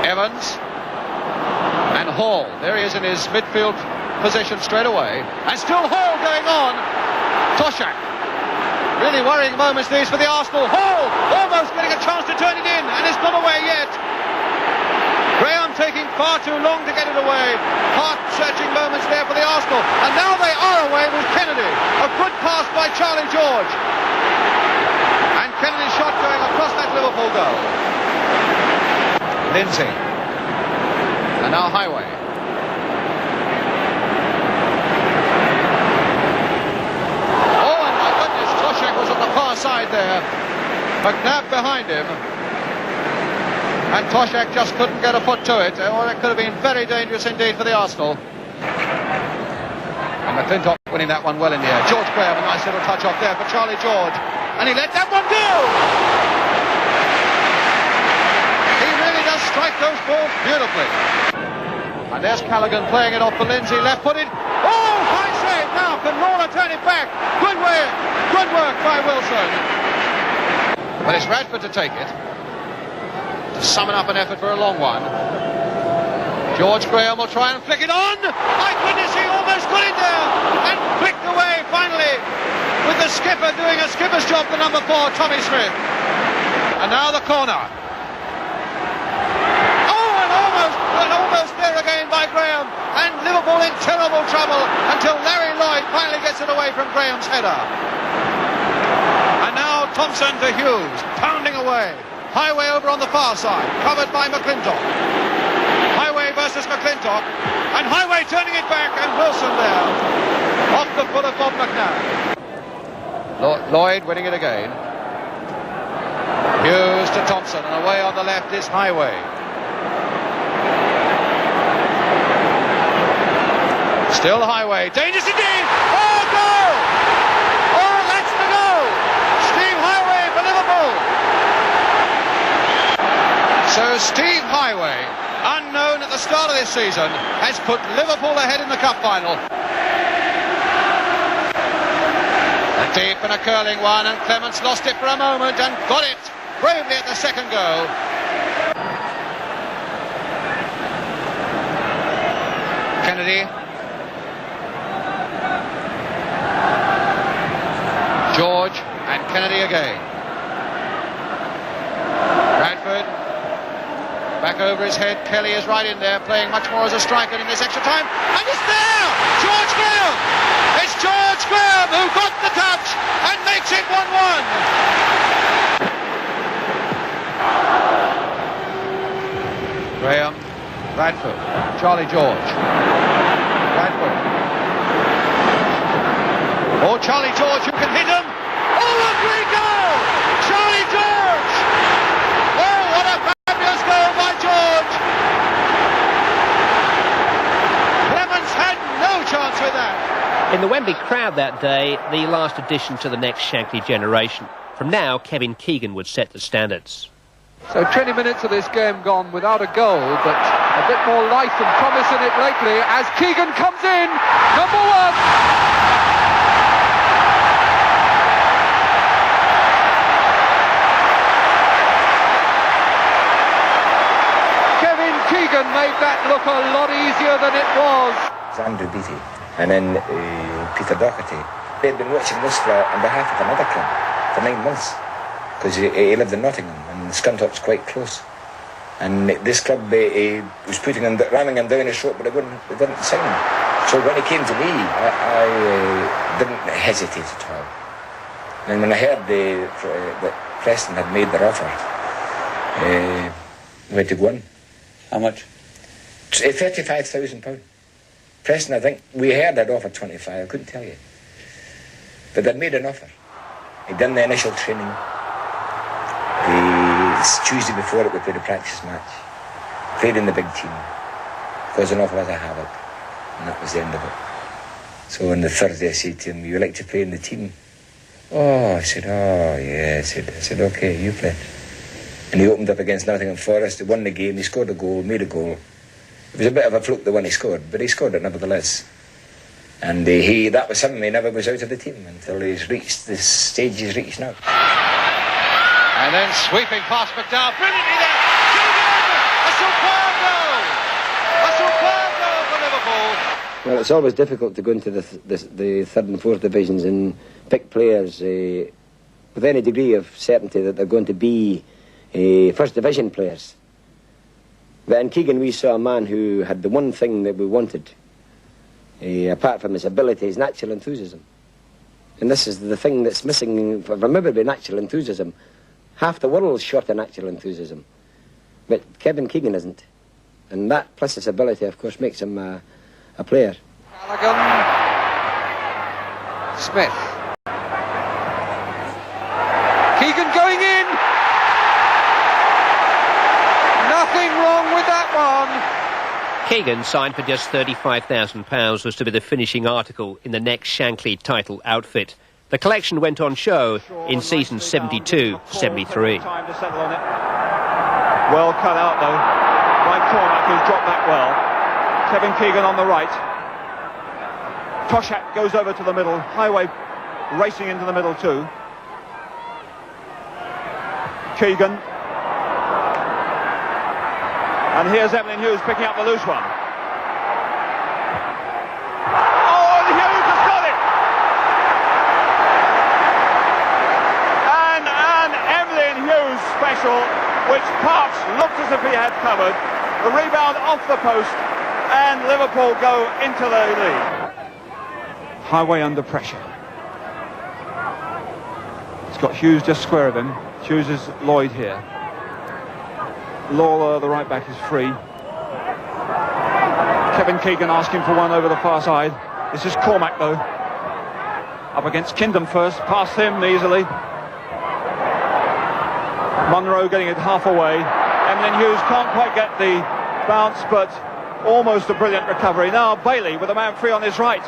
Evans. And Hall, there he is in his midfield position straight away. And still Hall going on. Toshak. Really worrying moments these for the Arsenal. Hall almost getting a chance to turn it in, and it's not away yet. Graham taking far too long to get it away. Heart-searching moments there for the Arsenal. And now they are away with Kennedy. A good pass by Charlie George. And Kennedy's shot going across that Liverpool goal. Lindsay. And now Highway. Oh, and my goodness, Toshak was on the far side there. McNabb behind him. And Toshak just couldn't get a foot to it. Oh, it could have been very dangerous indeed for the Arsenal. And McClintock winning that one well in the air. George Graham, a nice little touch off there for Charlie George. And he let that one go! He really does strike those balls beautifully. And there's Callaghan playing it off for Lindsay, left-footed. Oh, high save now. Can Lawler turn it back? Good work by Wilson. But it's Radford to take it. To summon up an effort for a long one. George Graham will try and flick it on. My goodness, he almost got it there. And flicked away finally. With the skipper doing a skipper's job, the number 4, Tommy Smith. And now the corner. Almost there again by Graham, and Liverpool in terrible trouble until Larry Lloyd finally gets it away from Graham's header. And now Thompson to Hughes, pounding away. Highway over on the far side, covered by McClintock. Highway versus McClintock, and Highway turning it back, and Wilson there, off the foot of Bob McNabb. Lloyd winning it again. Hughes to Thompson, and away on the left is Highway. Still Highway, dangerous indeed! Oh, goal! Oh, that's the goal! Steve Highway for Liverpool! So Steve Highway, unknown at the start of this season, has put Liverpool ahead in the cup final. A deep and a curling one, and Clements lost it for a moment and got it bravely at the second goal. Kennedy. George and Kennedy again. Bradford. Back over his head. Kelly is right in there, playing much more as a striker in this extra time. And it's there! George Graham! It's George Graham who got the touch and makes it 1-1. Graham. Bradford. Charlie George. Bradford. Oh, Charlie George, who can hit him. Oh, a great goal! Charlie George! Oh, what a fabulous goal by George! Clements had no chance with that. In the Wembley crowd that day, the last addition to the next Shankly generation. From now, Kevin Keegan would set the standards. So 20 minutes of this game gone without a goal, but a bit more life and promise in it lately as Keegan comes in, number one! Kevin Keegan made that look a lot easier than it was. Andrew Beattie and then Peter Doherty. They'd been watching this on behalf of another club for 9 months because he lived in Nottingham and Scunthorpe's quite close. And this club was ramming him down his throat, but they didn't sign him. So when he came to me, I didn't hesitate at all. And when I heard that Preston had made their offer, we had to go on. How much? £35,000. Preston, I think, we heard they'd offered 25, I couldn't tell you. But they'd made an offer. He'd done the initial training. Tuesday before it, we played a practice match. Played in the big team. Because an offer was a havoc. And that was the end of it. So on the Thursday I said to him, "Would you like to play in the team?" "Oh," I said, "oh yeah." I said, "Okay, you play." And he opened up against Nottingham Forest. He won the game, he scored a goal, made a goal. It was a bit of a fluke the one he scored, but he scored it nevertheless. And that was something, he never was out of the team until he's reached this stage he's reached now. And then sweeping past McDowell, brilliantly there. A superb goal! A superb goal for Liverpool. Well, it's always difficult to go into the third and fourth divisions and pick players with any degree of certainty that they're going to be first division players. But in Keegan we saw a man who had the one thing that we wanted, apart from his ability, his natural enthusiasm. And this is the thing that's missing from everybody, natural enthusiasm. Half the world's short of natural enthusiasm. But Kevin Keegan isn't. And that, plus his ability, of course, makes him a player. Callaghan. Smith. Keegan going in. Nothing wrong with that one. Keegan, signed for just £35,000, was to be the finishing article in the next Shankly title outfit. The collection went on show in season 72-73. Time to settle on it. Well cut out though by Cormac, who's dropped back well. Kevin Keegan on the right. Toshak goes over to the middle. Highway racing into the middle too. Keegan. And here's Emlyn Hughes picking up the loose one. Oh, and Hughes has got it! And an Emlyn Hughes special, which Parks looked as if he had covered. The rebound off the post, and Liverpool go into the lead. Highway under pressure. It's got Hughes just square of him. Hughes is Lloyd here. Lawler, the right back, is free. Kevin Keegan asking for one over the far side. This is Cormac though. Up against Kingdom first, past him easily. Munro getting it half away. Emlyn Hughes can't quite get the bounce, but almost a brilliant recovery. Now Bailey with a man free on his right.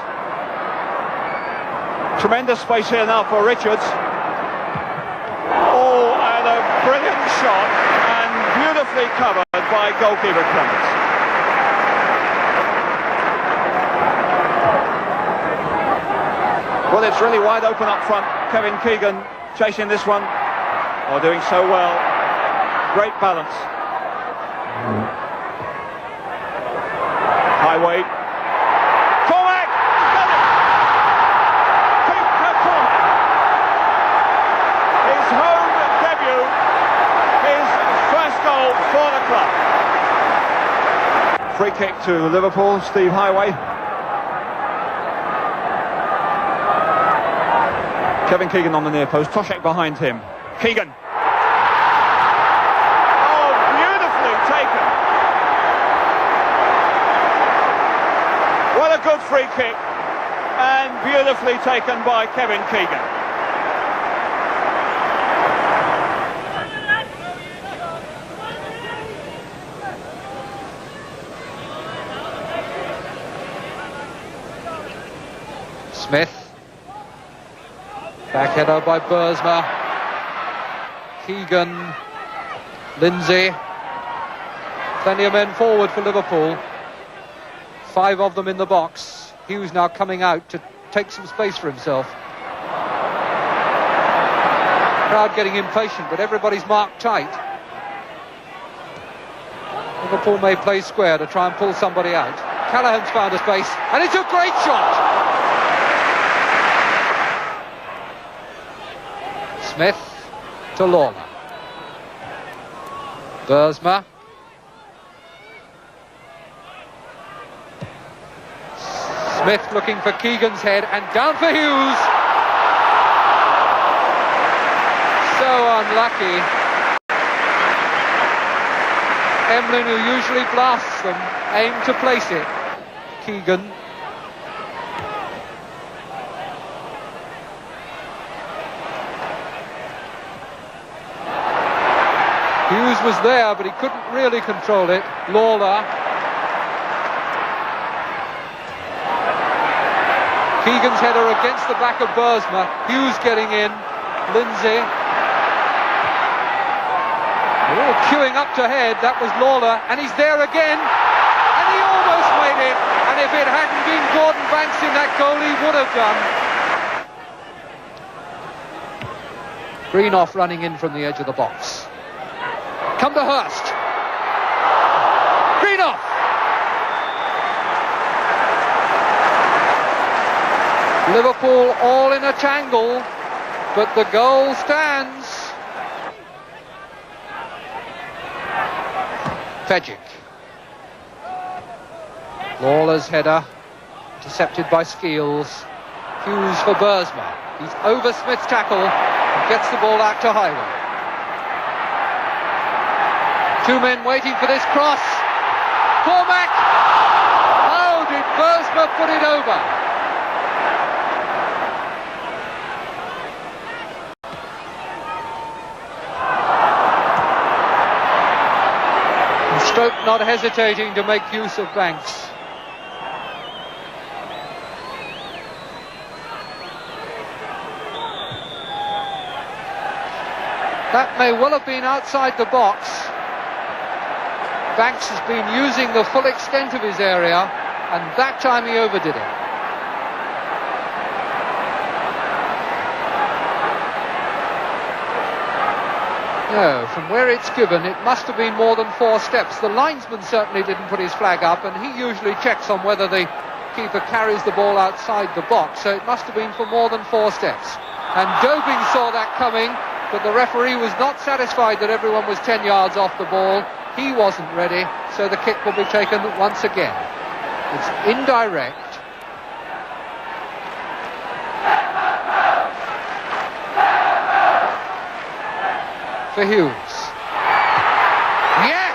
Tremendous space here now for Richards. Oh, and a brilliant shot, and beautiful beautifully covered by goalkeeper Clements. Well, it's really wide open up front. Kevin Keegan chasing this one. Oh, doing so well. Great balance. Highway. Cormac! Got it! Peter Cormac. His home debut. His first goal for the club. Free kick to Liverpool. Steve Highway. Kevin Keegan on the near post. Toshek behind him. Keegan. Oh, beautifully taken. What a good free kick. And beautifully taken by Kevin Keegan. Smith. Back header by Bursma. Keegan. Lindsay. Plenty of men forward for Liverpool. 5 of them in the box. Hughes now coming out to take some space for himself. Crowd getting impatient, but everybody's marked tight. Liverpool may play square to try and pull somebody out. Callahan's found a space, and it's a great shot! Smith to Lawler. Bursma. Smith looking for Keegan's head and down for Hughes. So unlucky. Emlyn, who usually blasts them, aimed to place it. Keegan. Hughes was there, but he couldn't really control it. Lawler. Keegan's header against the back of Bursma. Hughes getting in. Lindsay. Oh, queuing up to head. That was Lawler, and he's there again. And he almost made it. And if it hadn't been Gordon Banks in that goal, he would have done. Greenoff running in from the edge of the box. Come to Hurst. Greenoff. Liverpool all in a tangle, but the goal stands. Fegic. Lawler's header, intercepted by Skeels. Hughes for Bursma. He's over Smith's tackle and gets the ball out to Highway. 2 men waiting for this cross. Cormac! How did Bursma put it over? And Stoke not hesitating to make use of Banks. That may well have been outside the box. Banks has been using the full extent of his area, and that time he overdid it. No, from where it's given, it must have been more than 4 steps. The linesman certainly didn't put his flag up, and he usually checks on whether the keeper carries the ball outside the box, so it must have been for more than 4 steps. And Dobing saw that coming, but the referee was not satisfied that everyone was 10 yards off the ball. He wasn't ready, so the kick will be taken once again. It's indirect. For Hughes. Yes!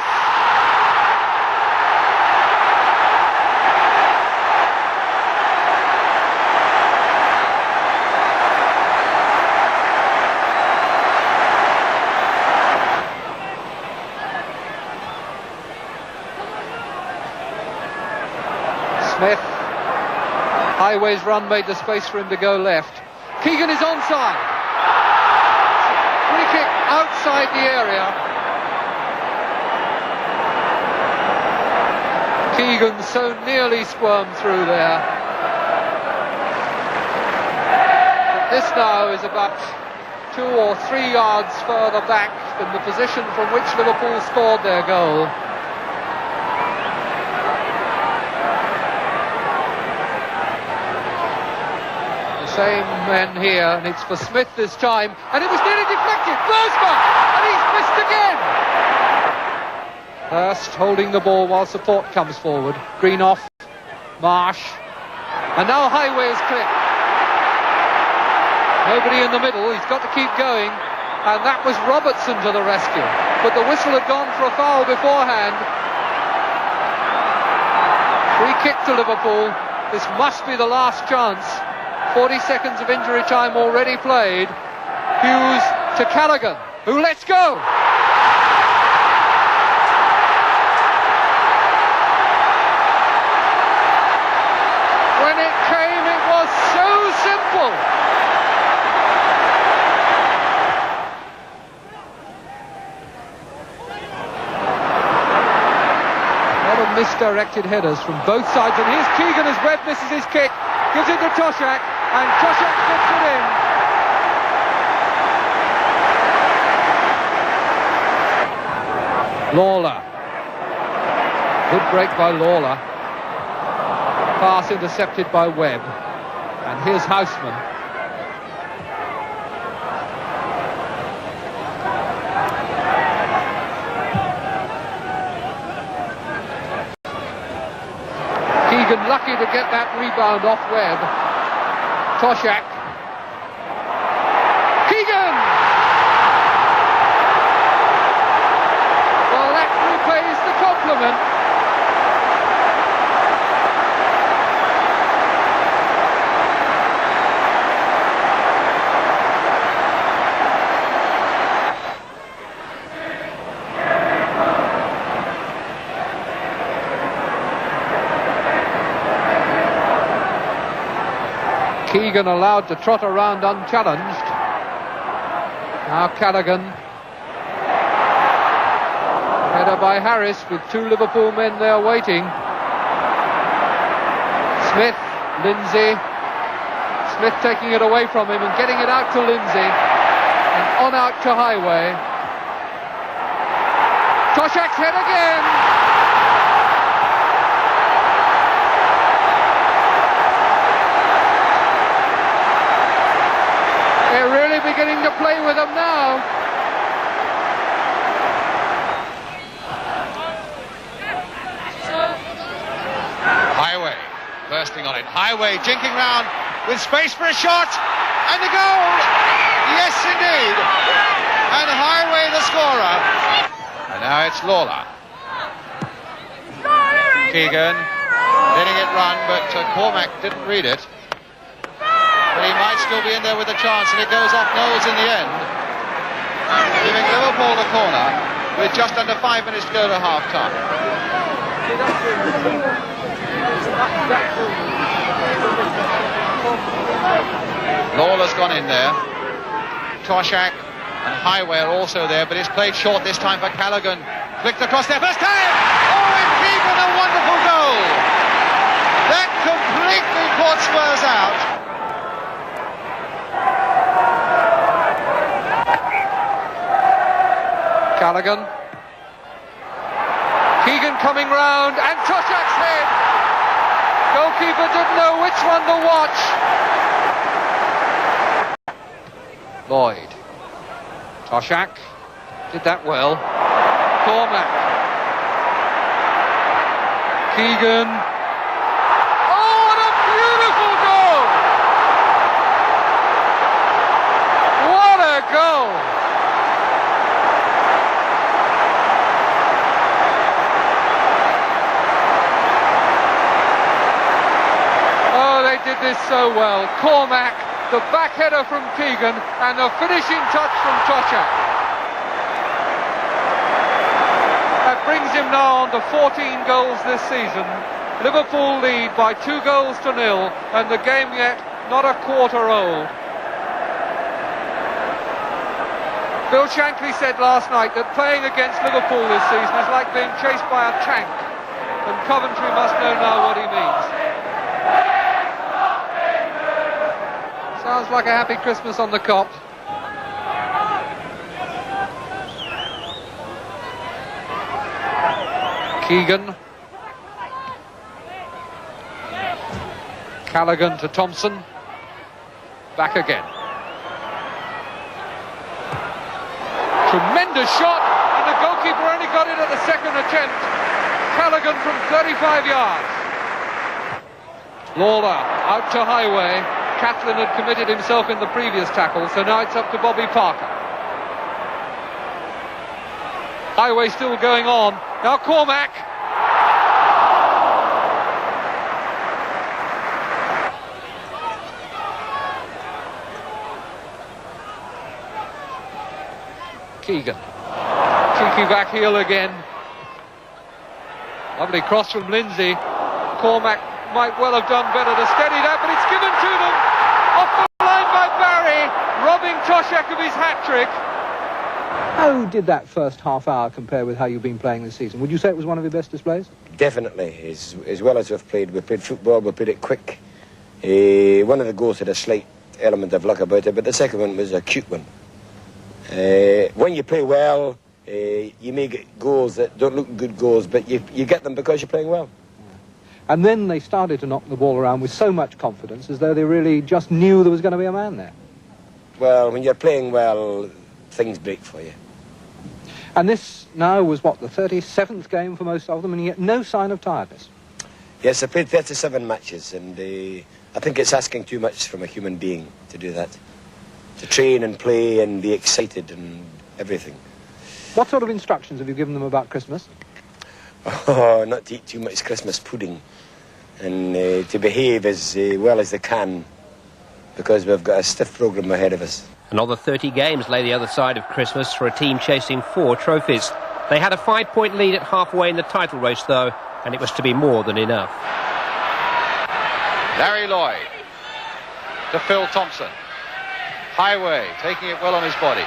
Smith. Highway's run made the space for him to go left. Keegan is onside. Free kick outside the area. Keegan so nearly squirmed through there. But this now is about 2 or 3 yards further back than the position from which Liverpool scored their goal. The same men here, and it's for Smith this time, and it was nearly deflected. Bosma, and he's missed again. Hurst holding the ball while support comes forward. Greenoff, Marsh, and now Highway is clipped. Nobody in the middle, he's got to keep going, and that was Robertson to the rescue. But the whistle had gone for a foul beforehand. Free kick to Liverpool. This must be the last chance. 40 seconds of injury time already played. Hughes to Callaghan, who lets go. When it came, it was so simple. Misdirected headers from both sides, and here's Keegan as Webb misses his kick, gives it to Toshak, and Toshak puts it in. Lawler, good break by Lawler, pass intercepted by Webb, and here's Houseman. Keegan lucky to get that rebound off Webb. Toshak. Keegan! Well, that repays the compliment. Keegan allowed to trot around unchallenged. Now Callaghan. Header by Harris with 2 Liverpool men there waiting. Smith, Lindsay. Smith taking it away from him and getting it out to Lindsay. And on out to Highway. Toshak's head again. They're really beginning to play with them now. Highway bursting on it. Highway jinking round with space for a shot and the goal. Yes, indeed. And Highway the scorer. And now it's Lawler. Keegan letting it run, but Cormac didn't read it. But he might still be in there with a chance, and it goes off Knowles in the end, giving Liverpool the corner with just under 5 minutes to go to half-time. Lawler's gone in there. Toshak and Highway are also there, but it's played short this time for Callaghan. Flicked across there, first time! Oh, and Keegan, a wonderful goal! That completely caught Spurs out. Callaghan. Keegan coming round, and Toshak's head. Goalkeeper didn't know which one to watch. Lloyd. Toshak did that well. Cormac. Keegan. Oh, what a beautiful goal! What a goal! Did this so well. Cormac, the back header from Keegan, and the finishing touch from Toshak. That brings him now on to 14 goals this season. Liverpool lead by 2 goals to 0, and the game yet not a quarter old. Bill Shankly said last night that playing against Liverpool this season is like being chased by a tank. and Coventry must know now what he means. Sounds like a happy Christmas on the Kop. Keegan. Callaghan to Thompson. Back again. Tremendous shot, and the goalkeeper only got it at the second attempt. Callaghan from 35 yards. Lawler out to Highway. Catlin had committed himself in the previous tackle, so now it's up to Bobby Parker. Highway still going on. Now Cormac. Keegan. Cheeky back heel again. Lovely cross from Lindsay. Cormac might well have done better to steady that, but it's given to them. Off the line by Barry, robbing Toshak of his hat-trick. How did that first half hour compare with how you've been playing this season? Would you say it was one of your best displays? Definitely. As well as we played football, we played it quick. One of the goals had a slight element of luck about it, but the second one was a cute one. When you play well, you may get goals that don't look good goals, but you get them because you're playing well. And then they started to knock the ball around with so much confidence, as though they really just knew there was going to be a man there. Well, when you're playing well, things break for you. And this now was, what, the 37th game for most of them, and yet no sign of tiredness. Yes, I played 37 matches, and I think it's asking too much from a human being to do that. To train and play and be excited and everything. What sort of instructions have you given them about Christmas? Oh, not to eat too much Christmas pudding, and to behave as well as they can, because we've got a stiff programme ahead of us. Another 30 games lay the other side of Christmas for a team chasing 4 trophies. They had a 5-point lead at halfway in the title race, though, and it was to be more than enough. Larry Lloyd to Phil Thompson. Highway taking it well on his body.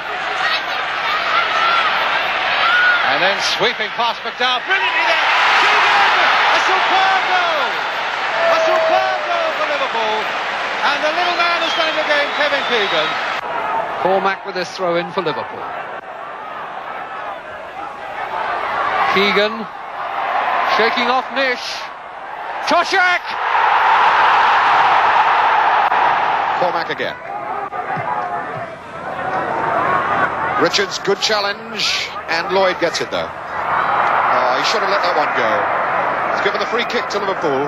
And then sweeping past McDowell. Brilliantly there. Keegan! A superb goal! A superb goal for Liverpool. And the little man who's done the game, Kevin Keegan. Cormac with his throw-in for Liverpool. Keegan shaking off Nish. Toshak! Cormac again. Richards, good challenge, and Lloyd gets it though. Oh, he should have let that one go. He's given the free kick to Liverpool.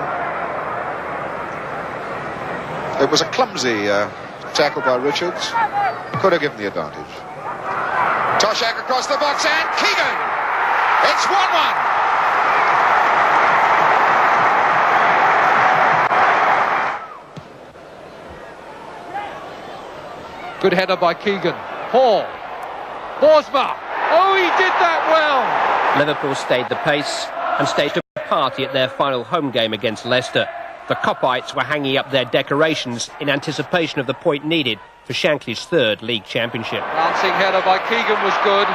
It was a clumsy tackle by Richards. Could have given the advantage. Toshak across the box, and Keegan! It's 1-1! Good header by Keegan. Hall. Borsma. Oh, he did that well. Liverpool stayed the pace and staged a party at their final home game against Leicester. The Copites were hanging up their decorations in anticipation of the point needed for Shankly's 3rd league championship. Bouncing header by Keegan was good.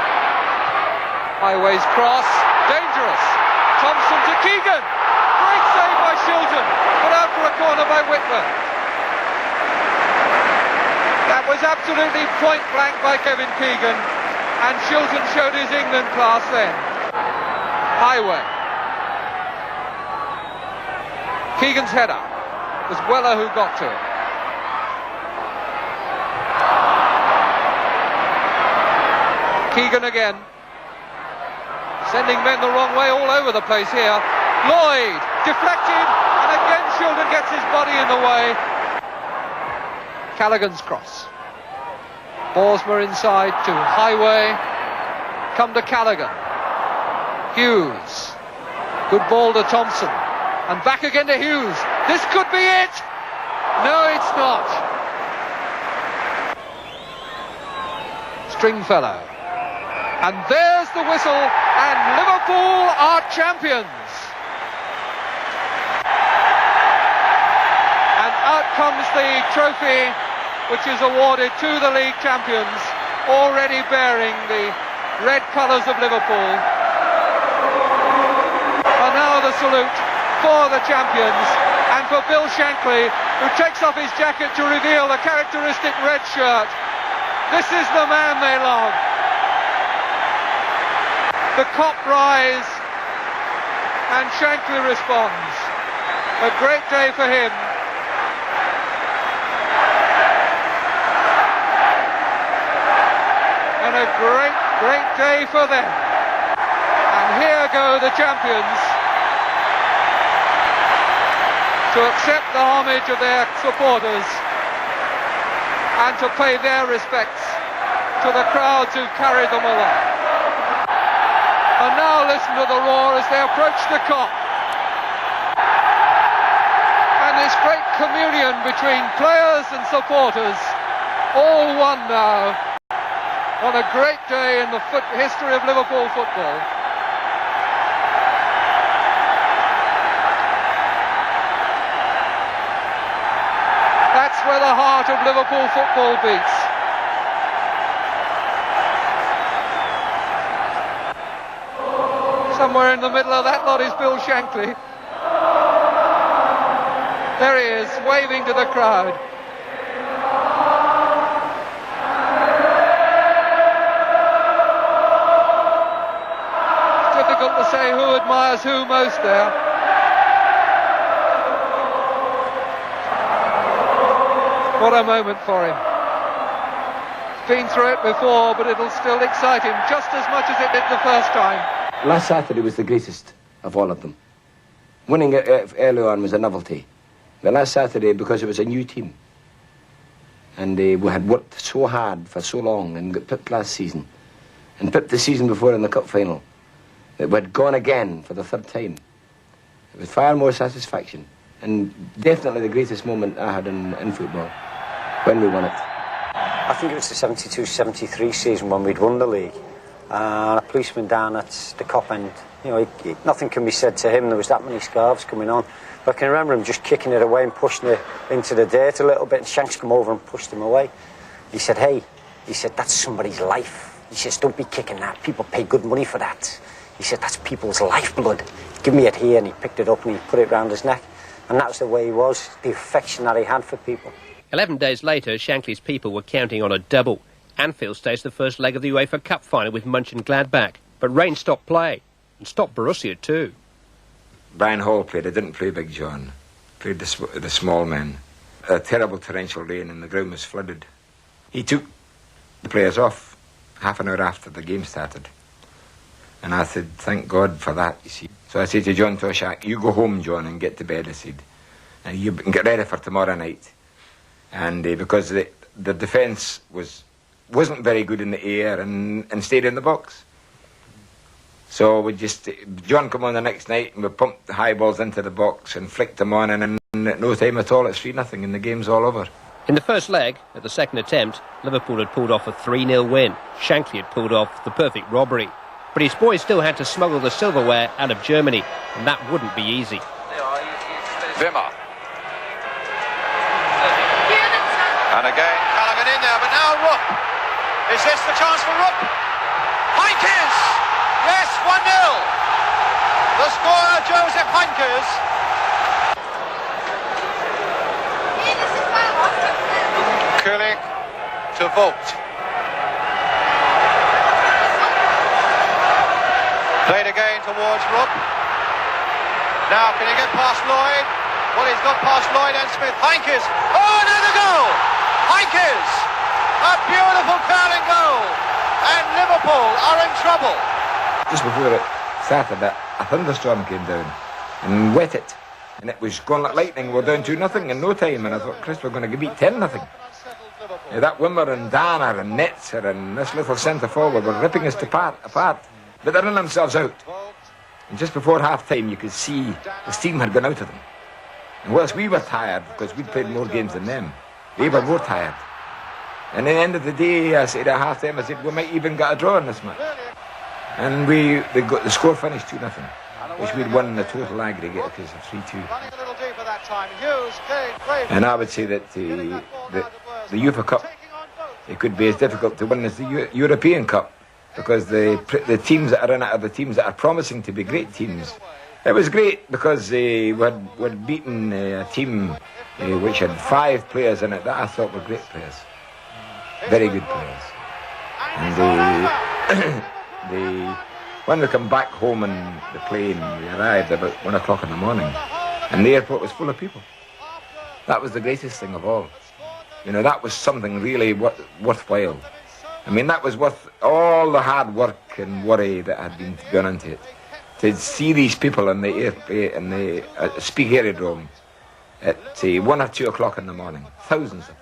Highway's cross. Dangerous. Thompson to Keegan. Great save by Shilton. Put out for a corner by Whitman. That was absolutely point blank by Kevin Keegan, and Shilton showed his England class then. Highway. Keegan's header. It was Weller who got to it. Keegan again. Sending men the wrong way all over the place here. Lloyd, deflected, and again Shilton gets his body in the way. Callaghan's cross. Borsma inside to Highway. Come to Callaghan. Hughes. Good ball to Thompson. And back again to Hughes. This could be it! No, it's not. Stringfellow. And there's the whistle, and Liverpool are champions. And out comes the trophy, which is awarded to the league champions, already bearing the red colours of Liverpool. And now the salute for the champions and for Bill Shankly, who takes off his jacket to reveal the characteristic red shirt. This is the man they love. The Kop rise, and Shankly responds. A great day for him. And a great, great day for them. And here go the champions to accept the homage of their supporters and to pay their respects to the crowds who carried them along. And now listen to the roar as they approach the Kop. And this great communion between players and supporters, all one now, on a great day in the history of Liverpool football. That's where the heart of Liverpool football beats. Somewhere in the middle of that lot is Bill Shankly. There he is, waving to the crowd. It's difficult to say who admires who most there. What a moment for him. He's been through it before, but it'll still excite him just as much as it did the first time. Last Saturday was the greatest of all of them. Winning it early on was a novelty. But last Saturday, because it was a new team, and we had worked so hard for so long and got pipped last season, and pipped the season before in the cup final, that we had gone again for the third time. It was far more satisfaction, and definitely the greatest moment I had in football, when we won it. I think it was the 72-73 season when we'd won the league. A policeman down at the Kop end, you know, nothing can be said to him. There was that many scarves coming on. But I can remember him just kicking it away and pushing it into the dirt a little bit, and Shanks come over and pushed him away. He said, hey, he said, that's somebody's life. He says, don't be kicking that. People pay good money for that. He said, that's people's lifeblood. Give me it here. And he picked it up and he put it round his neck. And that's the way he was, the affection that he had for people. 11 days later, Shankly's people were counting on a double. Anfield staged the first leg of the UEFA Cup final with Mönchengladbach, but rain stopped play, and stopped Borussia too. Brian Hall played. I didn't play Big John. Played the small men. A terrible torrential rain and the ground was flooded. He took the players off half an hour after the game started. And I said, thank God for that, you see. So I said to John Toshak, you go home, John, and get to bed, I said. And you can get ready for tomorrow night. And because the defence wasn't very good in the air and stayed in the box. So John come on the next night and we pumped the high balls into the box and flicked them on, and in no time at all it's 3-0 and the game's all over. In the first leg, at the second attempt, Liverpool had pulled off a 3-0 win. Shankly had pulled off the perfect robbery. But his boys still had to smuggle the silverware out of Germany, and that wouldn't be easy. Wimmer. And again, Callaghan in there, but now Rupp. Is this the chance for Rupp? Heinkes! Yes, 1-0. The scorer, Joseph Heinkes. Kulik to Vogt. Played again towards Rupp. Now, can he get past Lloyd? Well, he's got past Lloyd and Smith. Heinkes. Oh, another goal! Heinkes! A beautiful curling goal! And Liverpool are in trouble. Just before it started, a thunderstorm came down and wet it. And it was going like lightning. We're down 2-0 in no time. And I thought, Chris, we're going to beat 10-0. That Wimmer and Dana and Netzer and this little centre forward were ripping us apart. But they're in themselves out. And just before half-time, you could see the steam had gone out of them. And whilst we were tired, because we'd played more games than them, they were more tired. And at the end of the day, I said at half-time, I said, we might even get a draw in this match. And the score finished 2-0, which we'd won the total aggregate because of 3-2. And I would say that the UEFA Cup, it could be as difficult to win as the European Cup, because the teams that are in it are the teams that are promising to be great teams, It was great because we'd beaten a team which had 5 players in it that I thought were great players. Very good players. And when we come back home in the plane, we arrived about 1 o'clock in the morning, and the airport was full of people. That was the greatest thing of all. You know, that was something really worthwhile. I mean, that was worth all the hard work and worry that had been gone into it. To see these people in the Speak Aerodrome at 1 or 2 o'clock in the morning, thousands of them.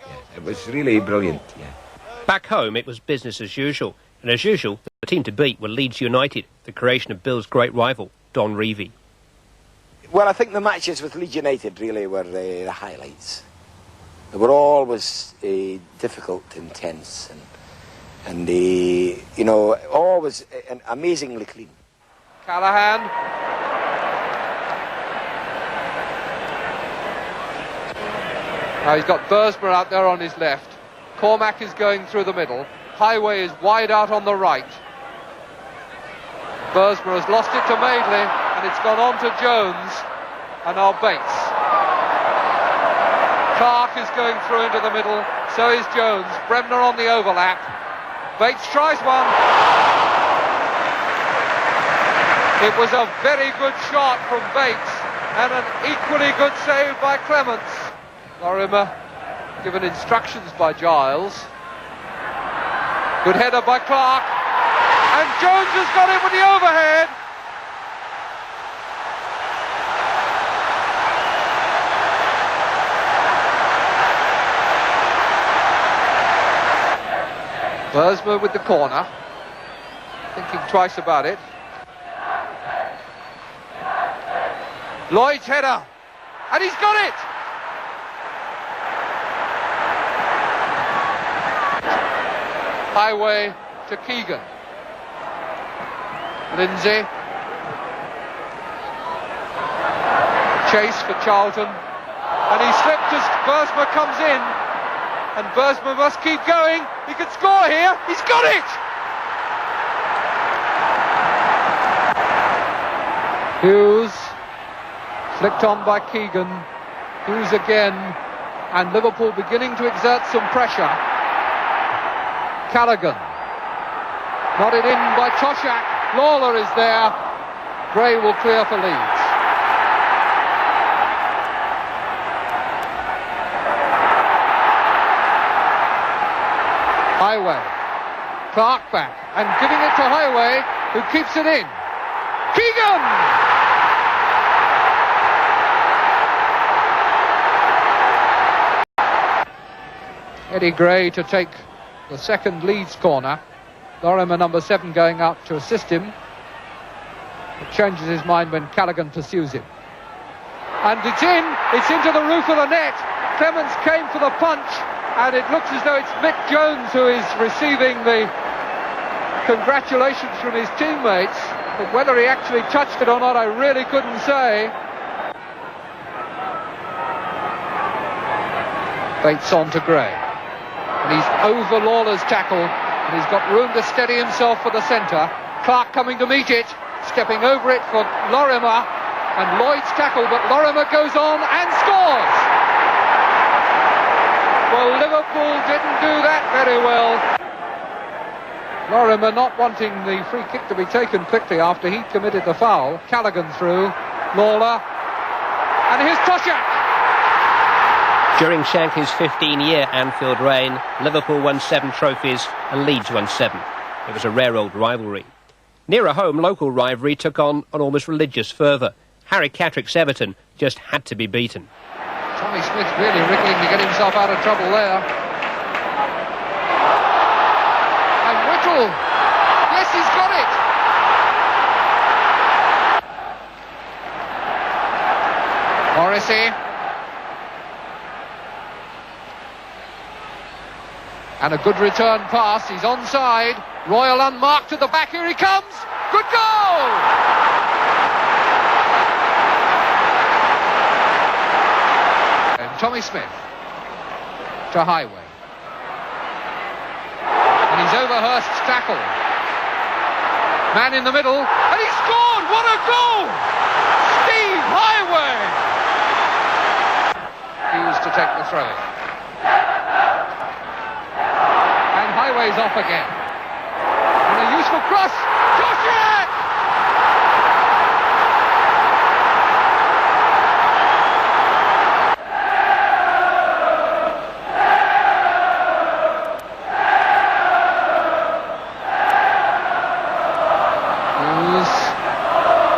Yeah, it was really brilliant. Yeah. Back home, it was business as usual, and as usual, the team to beat were Leeds United, the creation of Bill's great rival, Don Revie. Well, I think the matches with Leeds United really were the highlights. They were always difficult, intense, and you know, always amazingly clean. Callahan. Now he's got Bursma out there on his left. Cormac is going through the middle. Highway is wide out on the right. Bursma has lost it to Madeley, and it's gone on to Jones, and now Bates. Clark is going through into the middle, so is Jones. Bremner on the overlap. Bates tries one. It was a very good shot from Bates, and an equally good save by Clements. Lorimer given instructions by Giles. Good header by Clark, and Jones has got it with the overhead. Bursma with the corner, thinking twice about it. Lloyd's header, and he's got it! Highway to Keegan. Lindsay. Chase for Charlton, and he slipped as Bursma comes in, and Bursma must keep going. He could score here. He's got it! Hughes. Flicked on by Keegan. Hughes again, and Liverpool beginning to exert some pressure. Callaghan. Nodded in by Toshak. Lawler is there. Gray will clear for Leeds. Highway. Clark back, and giving it to Highway, who keeps it in. Keegan! Eddie Gray to take the second Leeds corner. Lorimer, number 7, going out to assist him. It changes his mind when Callaghan pursues him. And it's in! It's into the roof of the net! Clements came for the punch, and it looks as though it's Mick Jones who is receiving the congratulations from his teammates. But whether he actually touched it or not, I really couldn't say. Bates on to Gray. And he's over Lawler's tackle, and he's got room to steady himself for the centre. Clark coming to meet it, stepping over it for Lorimer, and Lloyd's tackle, but Lorimer goes on and scores! Well, Liverpool didn't do that very well. Lorimer not wanting the free kick to be taken quickly after he committed the foul. Callaghan through, Lawler, and here's Toshak! During Shankly's 15-year Anfield reign, Liverpool won 7 trophies and Leeds won 7. It was a rare old rivalry. Nearer home, local rivalry took on an almost religious fervour. Harry Catterick's Everton just had to be beaten. Tommy Smith really wriggling to get himself out of trouble there. And Whittle! Yes, he's got it! Morrissey. And a good return pass. He's onside. Royal unmarked at the back. Here he comes. Good goal! And Tommy Smith to Highway. And he's over Hurst's tackle. Man in the middle. And he scored! What a goal! Steve Highway! He used to take the throw. And Highway's off again. And a useful cross. Josiah!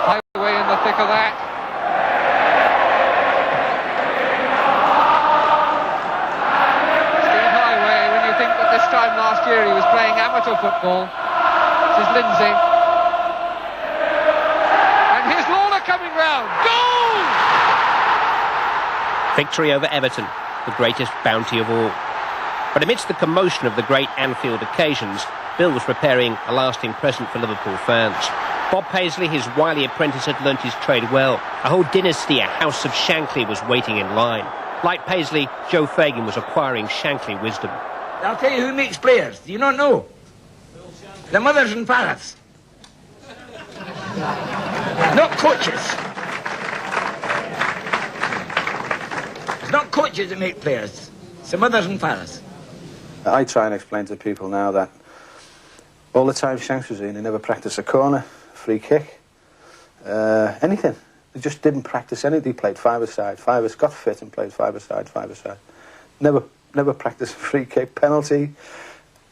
Highway in the thick of that. Steve Highway, when you think that this time last year he was playing amateur football. This is Lindsay. And here's Lawler coming round. Goal! Victory over Everton, the greatest bounty of all. But amidst the commotion of the great Anfield occasions, Bill was preparing a lasting present for Liverpool fans. Bob Paisley, his wily apprentice, had learnt his trade well. A whole dynasty, a house of Shankly, was waiting in line. Like Paisley, Joe Fagan was acquiring Shankly wisdom. I'll tell you who makes players. Do you not know? The mothers and fathers. Not coaches. It's not coaches that make players. It's the mothers and fathers. I try and explain to people now that all the time Shanks was in, he never practiced a corner, free kick, anything. He just didn't practice anything. He played five-a-side, got fit and played five-a-side. Never practiced a free kick, penalty,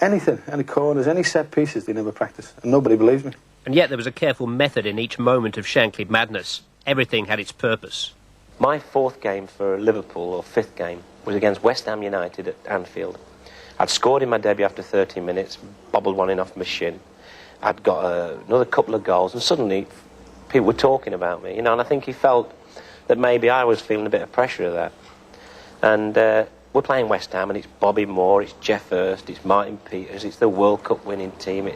anything, any corners, any set pieces, they never practiced. And nobody believes me. And yet there was a careful method in each moment of Shankly madness. Everything had its purpose. My fourth game for Liverpool, or fifth game, was against West Ham United at Anfield. I'd scored in my debut after 30 minutes, bobbled one in off my shin. I'd got another couple of goals, and suddenly people were talking about me, and I think he felt that maybe I was feeling a bit of pressure of that. And we're playing West Ham, and it's Bobby Moore, it's Jeff Hurst, it's Martin Peters, it's the World Cup winning team,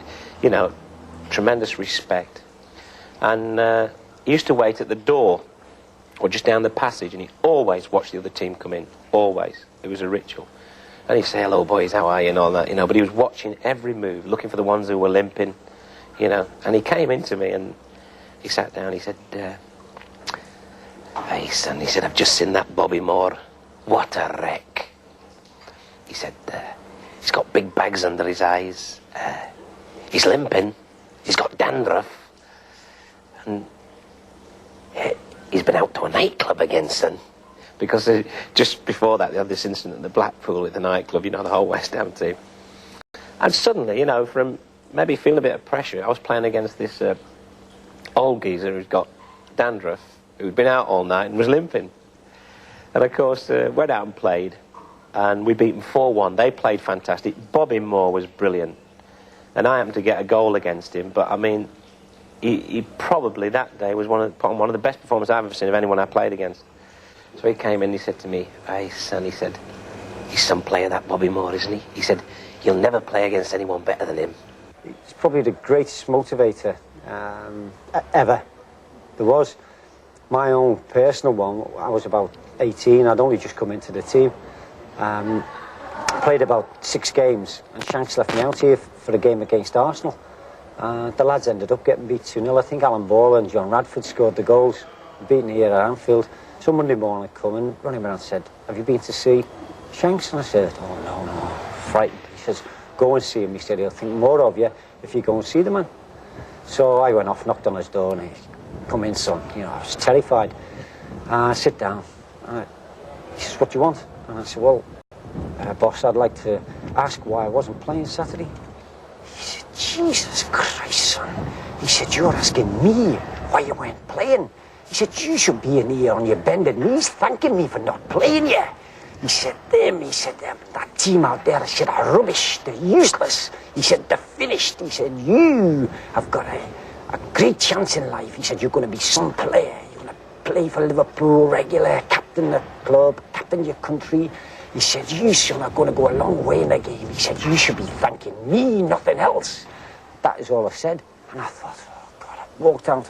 tremendous respect. And he used to wait at the door, or just down the passage, and he always watched the other team come in, always. It was a ritual. And he'd say, hello boys, how are you, and all that, but he was watching every move, looking for the ones who were limping, and he came into me and he sat down, he said, hey son, he said, I've just seen that Bobby Moore, what a wreck. He said, he's got big bags under his eyes, he's limping, he's got dandruff, and he's been out to a nightclub again, son. Because just before that, they had this incident at the Blackpool at the nightclub, the whole West Ham team. And suddenly, from maybe feeling a bit of pressure, I was playing against this old geezer who's got dandruff, who'd been out all night and was limping. And of course, went out and played, and we beat them 4-1. They played fantastic. Bobby Moore was brilliant. And I happened to get a goal against him, but he probably that day was one of the best performances I've ever seen of anyone I played against. So he came in, he said to me, hey son, he said, he's some player, that Bobby Moore, isn't he? He said, you'll never play against anyone better than him. He's probably the greatest motivator ever there was. My own personal one, I was about 18, I'd only just come into the team. Played about 6 games, and Shanks left me out here for a game against Arsenal. The lads ended up getting beat 2-0. I think Alan Ball and John Radford scored the goals, beaten here at Anfield. So Monday morning I come and running around and said, have you been to see Shanks? And I said, oh no, frightened. He says, go and see him. He said, he'll think more of you if you go and see the man. So I went off, knocked on his door, and he come in, son. I was terrified. I sit down. He says, what do you want? And I said, well, boss, I'd like to ask why I wasn't playing Saturday. He said, Jesus Christ, son. He said, you're asking me why you weren't playing. He said, you should be in here on your bended knees thanking me for not playing you. He said, that team out there, he said, are rubbish, they're useless. He said, they're finished. He said, you have got a great chance in life. He said, you're going to be some player. You're going to play for Liverpool regular, captain the club, captain your country. He said, you son are going to go a long way in the game. He said, you should be thanking me, nothing else. That is all I said. And I thought, oh God, I walked down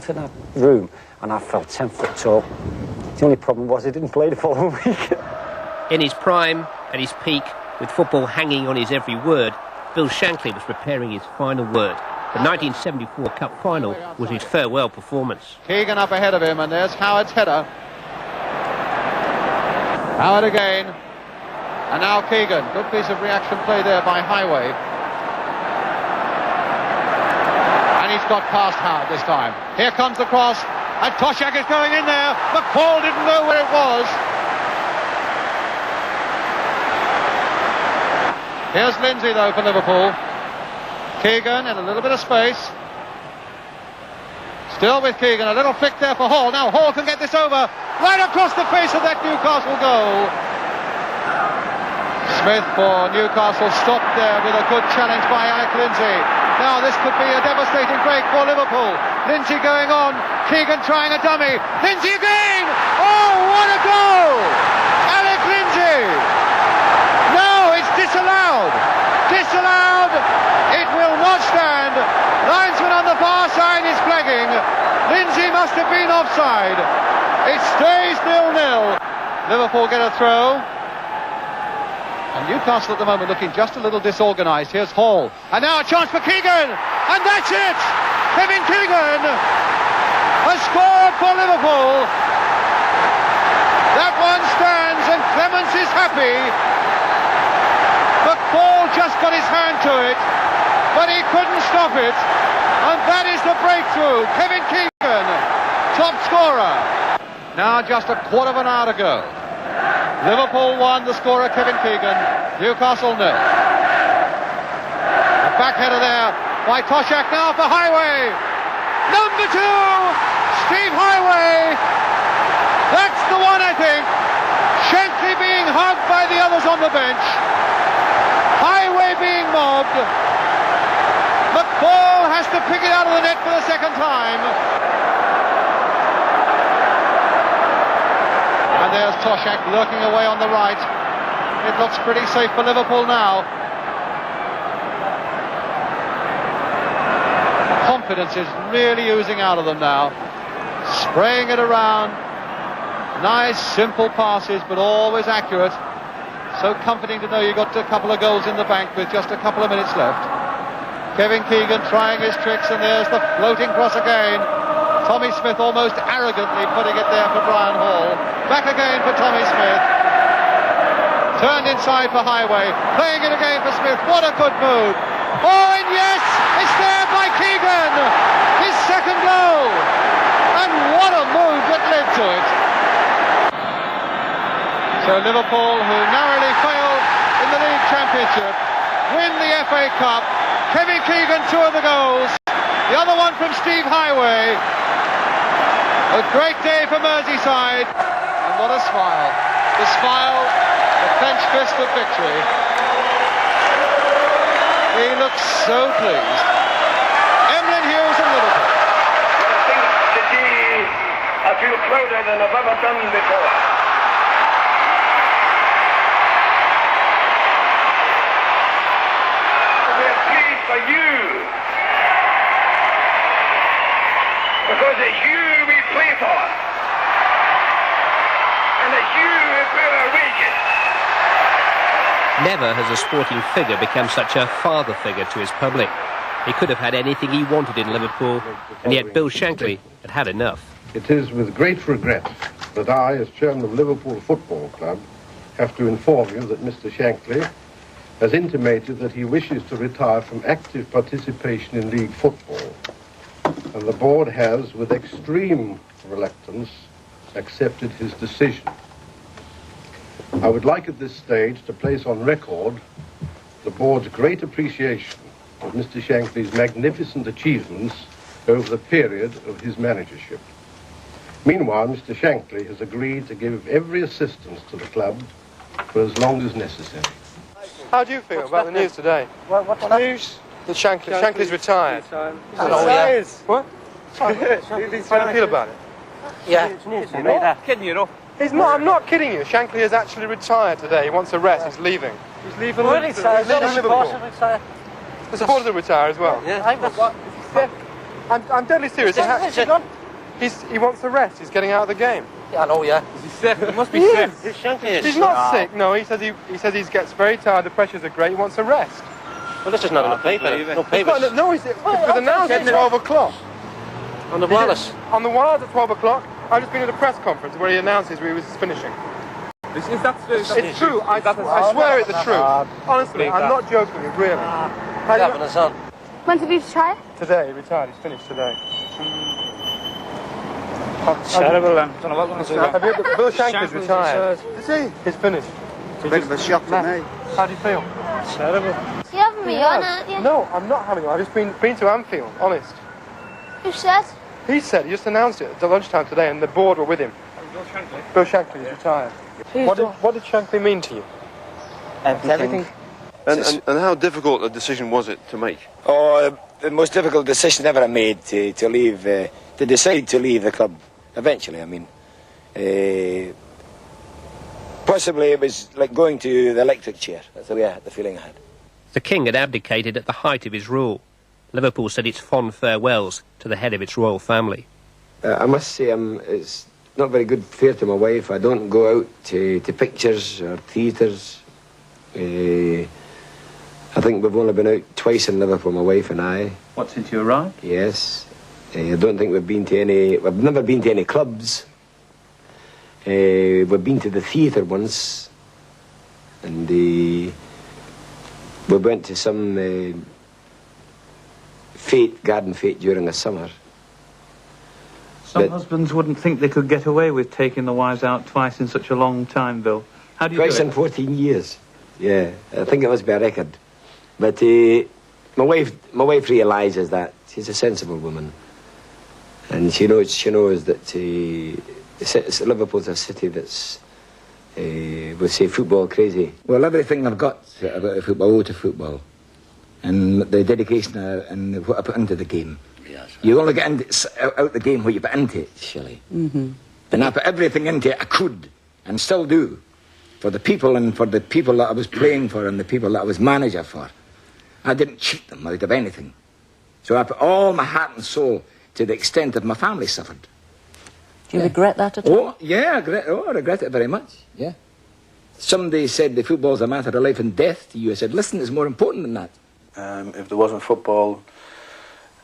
to that room, and I felt 10 foot tall. The only problem was I didn't play the following week. In his prime, at his peak, with football hanging on his every word, Bill Shankly was preparing his final word. The 1974 Cup final was his farewell performance. Keegan up ahead of him, and there's Howard's header. Howard again. And now Keegan. Good piece of reaction play there by Highway. And he's got past Howard this time. Here comes the cross. And Toshak is going in there. McCall didn't know where it was. Here's Lindsay, though, for Liverpool. Keegan in a little bit of space. Still with Keegan, a little flick there for Hall. Now Hall can get this over. Right across the face of that Newcastle goal. Smith for Newcastle stopped there with a good challenge by Alec Lindsay. Now this could be a devastating break for Liverpool. Lindsay going on. Keegan trying a dummy. Lindsay again! Oh, what a goal! Alec Lindsay! No, it's disallowed. Disallowed. It will not stand. Linesman on the far side is flagging. Lindsay must have been offside. It stays 0-0. Liverpool get a throw. And Newcastle at the moment looking just a little disorganised. Here's Hall. And now a chance for Keegan. And that's it. Kevin Keegan has scored for Liverpool. That one stands and Clements is happy. McCall just got his hand to it, but he couldn't stop it. And that is the breakthrough. Kevin Keegan, top scorer. Now just a quarter of an hour to go. Liverpool 1, the scorer Kevin Keegan. Newcastle 0. A back header there by Toshak now for Highway. Number 2, Steve Highway. That's the one, I think. Shankly being hugged by the others on the bench. Highway being mobbed. McCall has to pick it out of the net for the second time. And there's Toshak lurking away on the right. It looks pretty safe for Liverpool now. Confidence is really oozing out of them now. Spraying it around. Nice, simple passes, but always accurate. So comforting to know you got a couple of goals in the bank with just a couple of minutes left. Kevin Keegan trying his tricks, and there's the floating cross again. Tommy Smith almost arrogantly putting it there for Brian Hall. Back again for Tommy Smith. Turned inside for Highway. Playing it again for Smith. What a good move. Oh, and yes, it's there by Keegan. His second goal. And what a move that led to it. So Liverpool, who narrowly failed in the League Championship, win the FA Cup. Kevin Keegan, 2 of the goals. The other one from Steve Highway. A great day for Merseyside. And what a smile. The smile, the clenched fist of victory. He looks so pleased. Emlyn Hughes and Liverpool. I think today I feel prouder than I've ever done before. For you, because it's you we play for, and it's you who pay our wages. Never has a sporting figure become such a father figure to his public. He could have had anything he wanted in Liverpool, and yet Bill Shankly had had enough. It is with great regret that I, as chairman of Liverpool Football Club, have to inform you that Mr. Shankly has intimated that he wishes to retire from active participation in league football, and the board has, with extreme reluctance, accepted his decision. I would like at this stage to place on record the board's great appreciation of Mr. Shankly's magnificent achievements over the period of his managership. Meanwhile, Mr. Shankly has agreed to give every assistance to the club for as long as necessary. How do you feel about the news today? What's news? That Shankly's retired. Oh, yeah. What? How do you feel about it? Yeah. Kidding you, no? He's not. I'm not kidding you. Shankly has actually retired today. He wants a rest. He's leaving. He's leaving. Really? He's leaving Liverpool. The supporters will retire as well. Yeah. I'm deadly serious. Where's he gone? He wants a rest. He's getting out of the game. Yeah, I know, yeah. Is he sick? He must be He sick. is. He's He's not sick. No, he says he gets very tired. The pressures are great. He wants a rest. Well, this is not on the paper. No paper. No, it was announced at 12 o'clock. On the wireless? On the wireless at 12 o'clock. I've just been at a press conference where he announces he was finishing. It's true. I swear it's the truth. Honestly, I'm not joking with you, really. What's happening, son? When did he retire? Today, he retired. He's finished today. Terrible, then. Don't know what I'm going to do. Bill Shankly's retired. Is he? He's finished. It's a bit of a shock to me. How do you feel? Terrible. You having me on, aren't you? No, I'm not having you. I've just been to Anfield, honest. Who said? He said, he just announced it at lunchtime today, and the board were with him. Bill Shankly? Bill Shankly is retired. What did Shankly mean to you? Everything. And how difficult a decision was it to make? Oh, the most difficult decision ever I made to leave, to decide to leave the club. Eventually, I mean. Possibly it was like going to the electric chair. That's the feeling I had. The king had abdicated at the height of his rule. Liverpool said its fond farewells to the head of its royal family. I must say it's not very good fair to my wife. I don't go out to pictures or theatres. I think we've only been out twice in Liverpool, my wife and I. What, since you arrived? Yes. I don't think we've been to any... We've never been to any clubs. We've been to the theatre once. And we went to some garden fete during the summer. Some husbands wouldn't think they could get away with taking the wives out twice in such a long time, Bill. How do you Twice do it? in 14 years. Yeah, I think it must be a record. But my wife realises that. She's a sensible woman. And she knows that Liverpool's a city that's, we'll say, football crazy. Well, everything I've got about football, I owe to football. And the dedication and what I put into the game. Yes. You only get out the game what you put into it, Shelley. Mm-hmm. And I put everything into it I could, and still do, for the people and for the people that I was playing for and the people that I was manager for. I didn't cheat them out of anything. So I put all my heart and soul to the extent that my family suffered. Do you regret that at all? Oh, yeah, I regret it very much, yeah. Somebody said the football's a matter of life and death to you. I said, listen, it's more important than that. If there wasn't football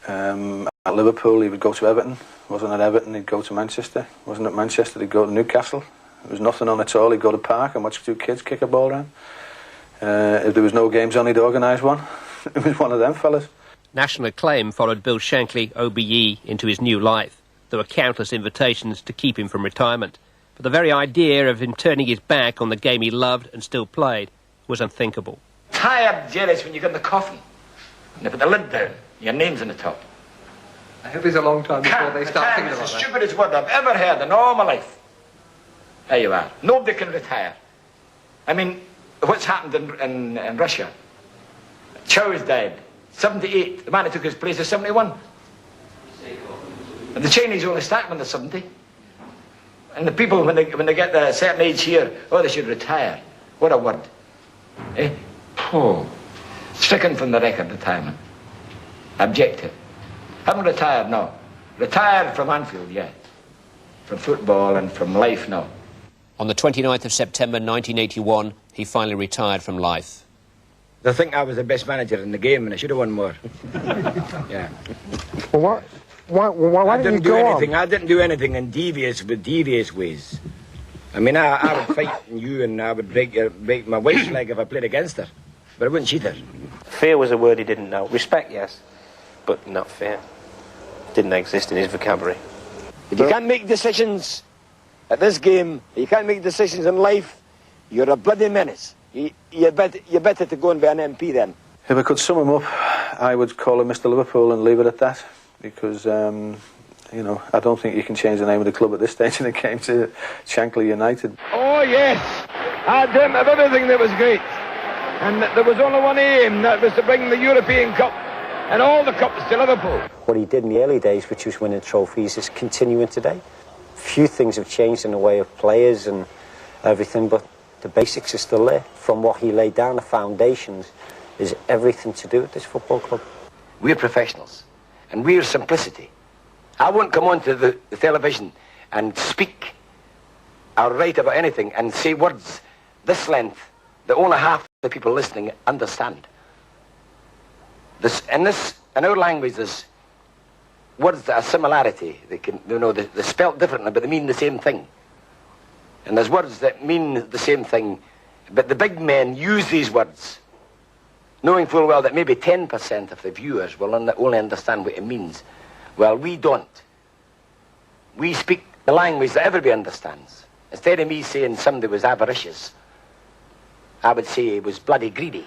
at Liverpool, he would go to Everton. Wasn't at Everton, he'd go to Manchester. Wasn't at Manchester, he'd go to Newcastle. There was nothing on at all, he'd go to Park and watch two kids kick a ball around. If there was no games on, he'd organise one. It was one of them fellas. National acclaim followed Bill Shankly, OBE, into his new life. There were countless invitations to keep him from retirement. But the very idea of him turning his back on the game he loved and still played was unthinkable. Tired, jealous when you get in the coffin. And they put the lid down, your name's on the top. I hope it's a long time before they start thinking about It's the that. stupidest word I've ever heard in all my life. There you are. Nobody can retire. I mean, what's happened in Russia? Chow's died. 78. The man who took his place is 71. And the Chinese only start when they're 70. And the people, when they get a certain age here, oh, they should retire. What a word. Eh? Oh. Stricken from the record, retirement. Objective. Haven't retired, no. Retired from Anfield, yeah. From football and from life, no. On the 29th of September 1981, he finally retired from life. I think I was the best manager in the game and I should have won more. Yeah. Well, why didn't you go on? I didn't do anything in devious ways. I mean, I would fight you and I would break my wife's leg if I played against her. But I wouldn't cheat her. Fear was a word he didn't know. Respect, yes, but not fear. Didn't exist in his vocabulary. If you can't make decisions at this game, you can't make decisions in life, you're a bloody menace. You're better to go and be an MP then. If I could sum him up, I would call him Mr. Liverpool and leave it at that. Because, you know, I don't think you can change the name of the club at this stage when it came to Shankly United. Oh, yes. I dreamt of everything that was great. And there was only one aim, that was to bring the European Cup and all the cups to Liverpool. What he did in the early days, which was winning trophies, is continuing today. Few things have changed in the way of players and everything, but the basics are still there. From what he laid down, the foundations, is everything to do with this football club. We're professionals, and we're simplicity. I won't come onto the television and speak or write about anything and say words this length that only half the people listening understand. In our language, there's words that are similarity. They can, you know, they're spelt differently, but they mean the same thing. And there's words that mean the same thing, but the big men use these words, knowing full well that maybe 10% of the viewers will only understand what it means. Well, we don't. We speak the language that everybody understands. Instead of me saying somebody was avaricious, I would say he was bloody greedy.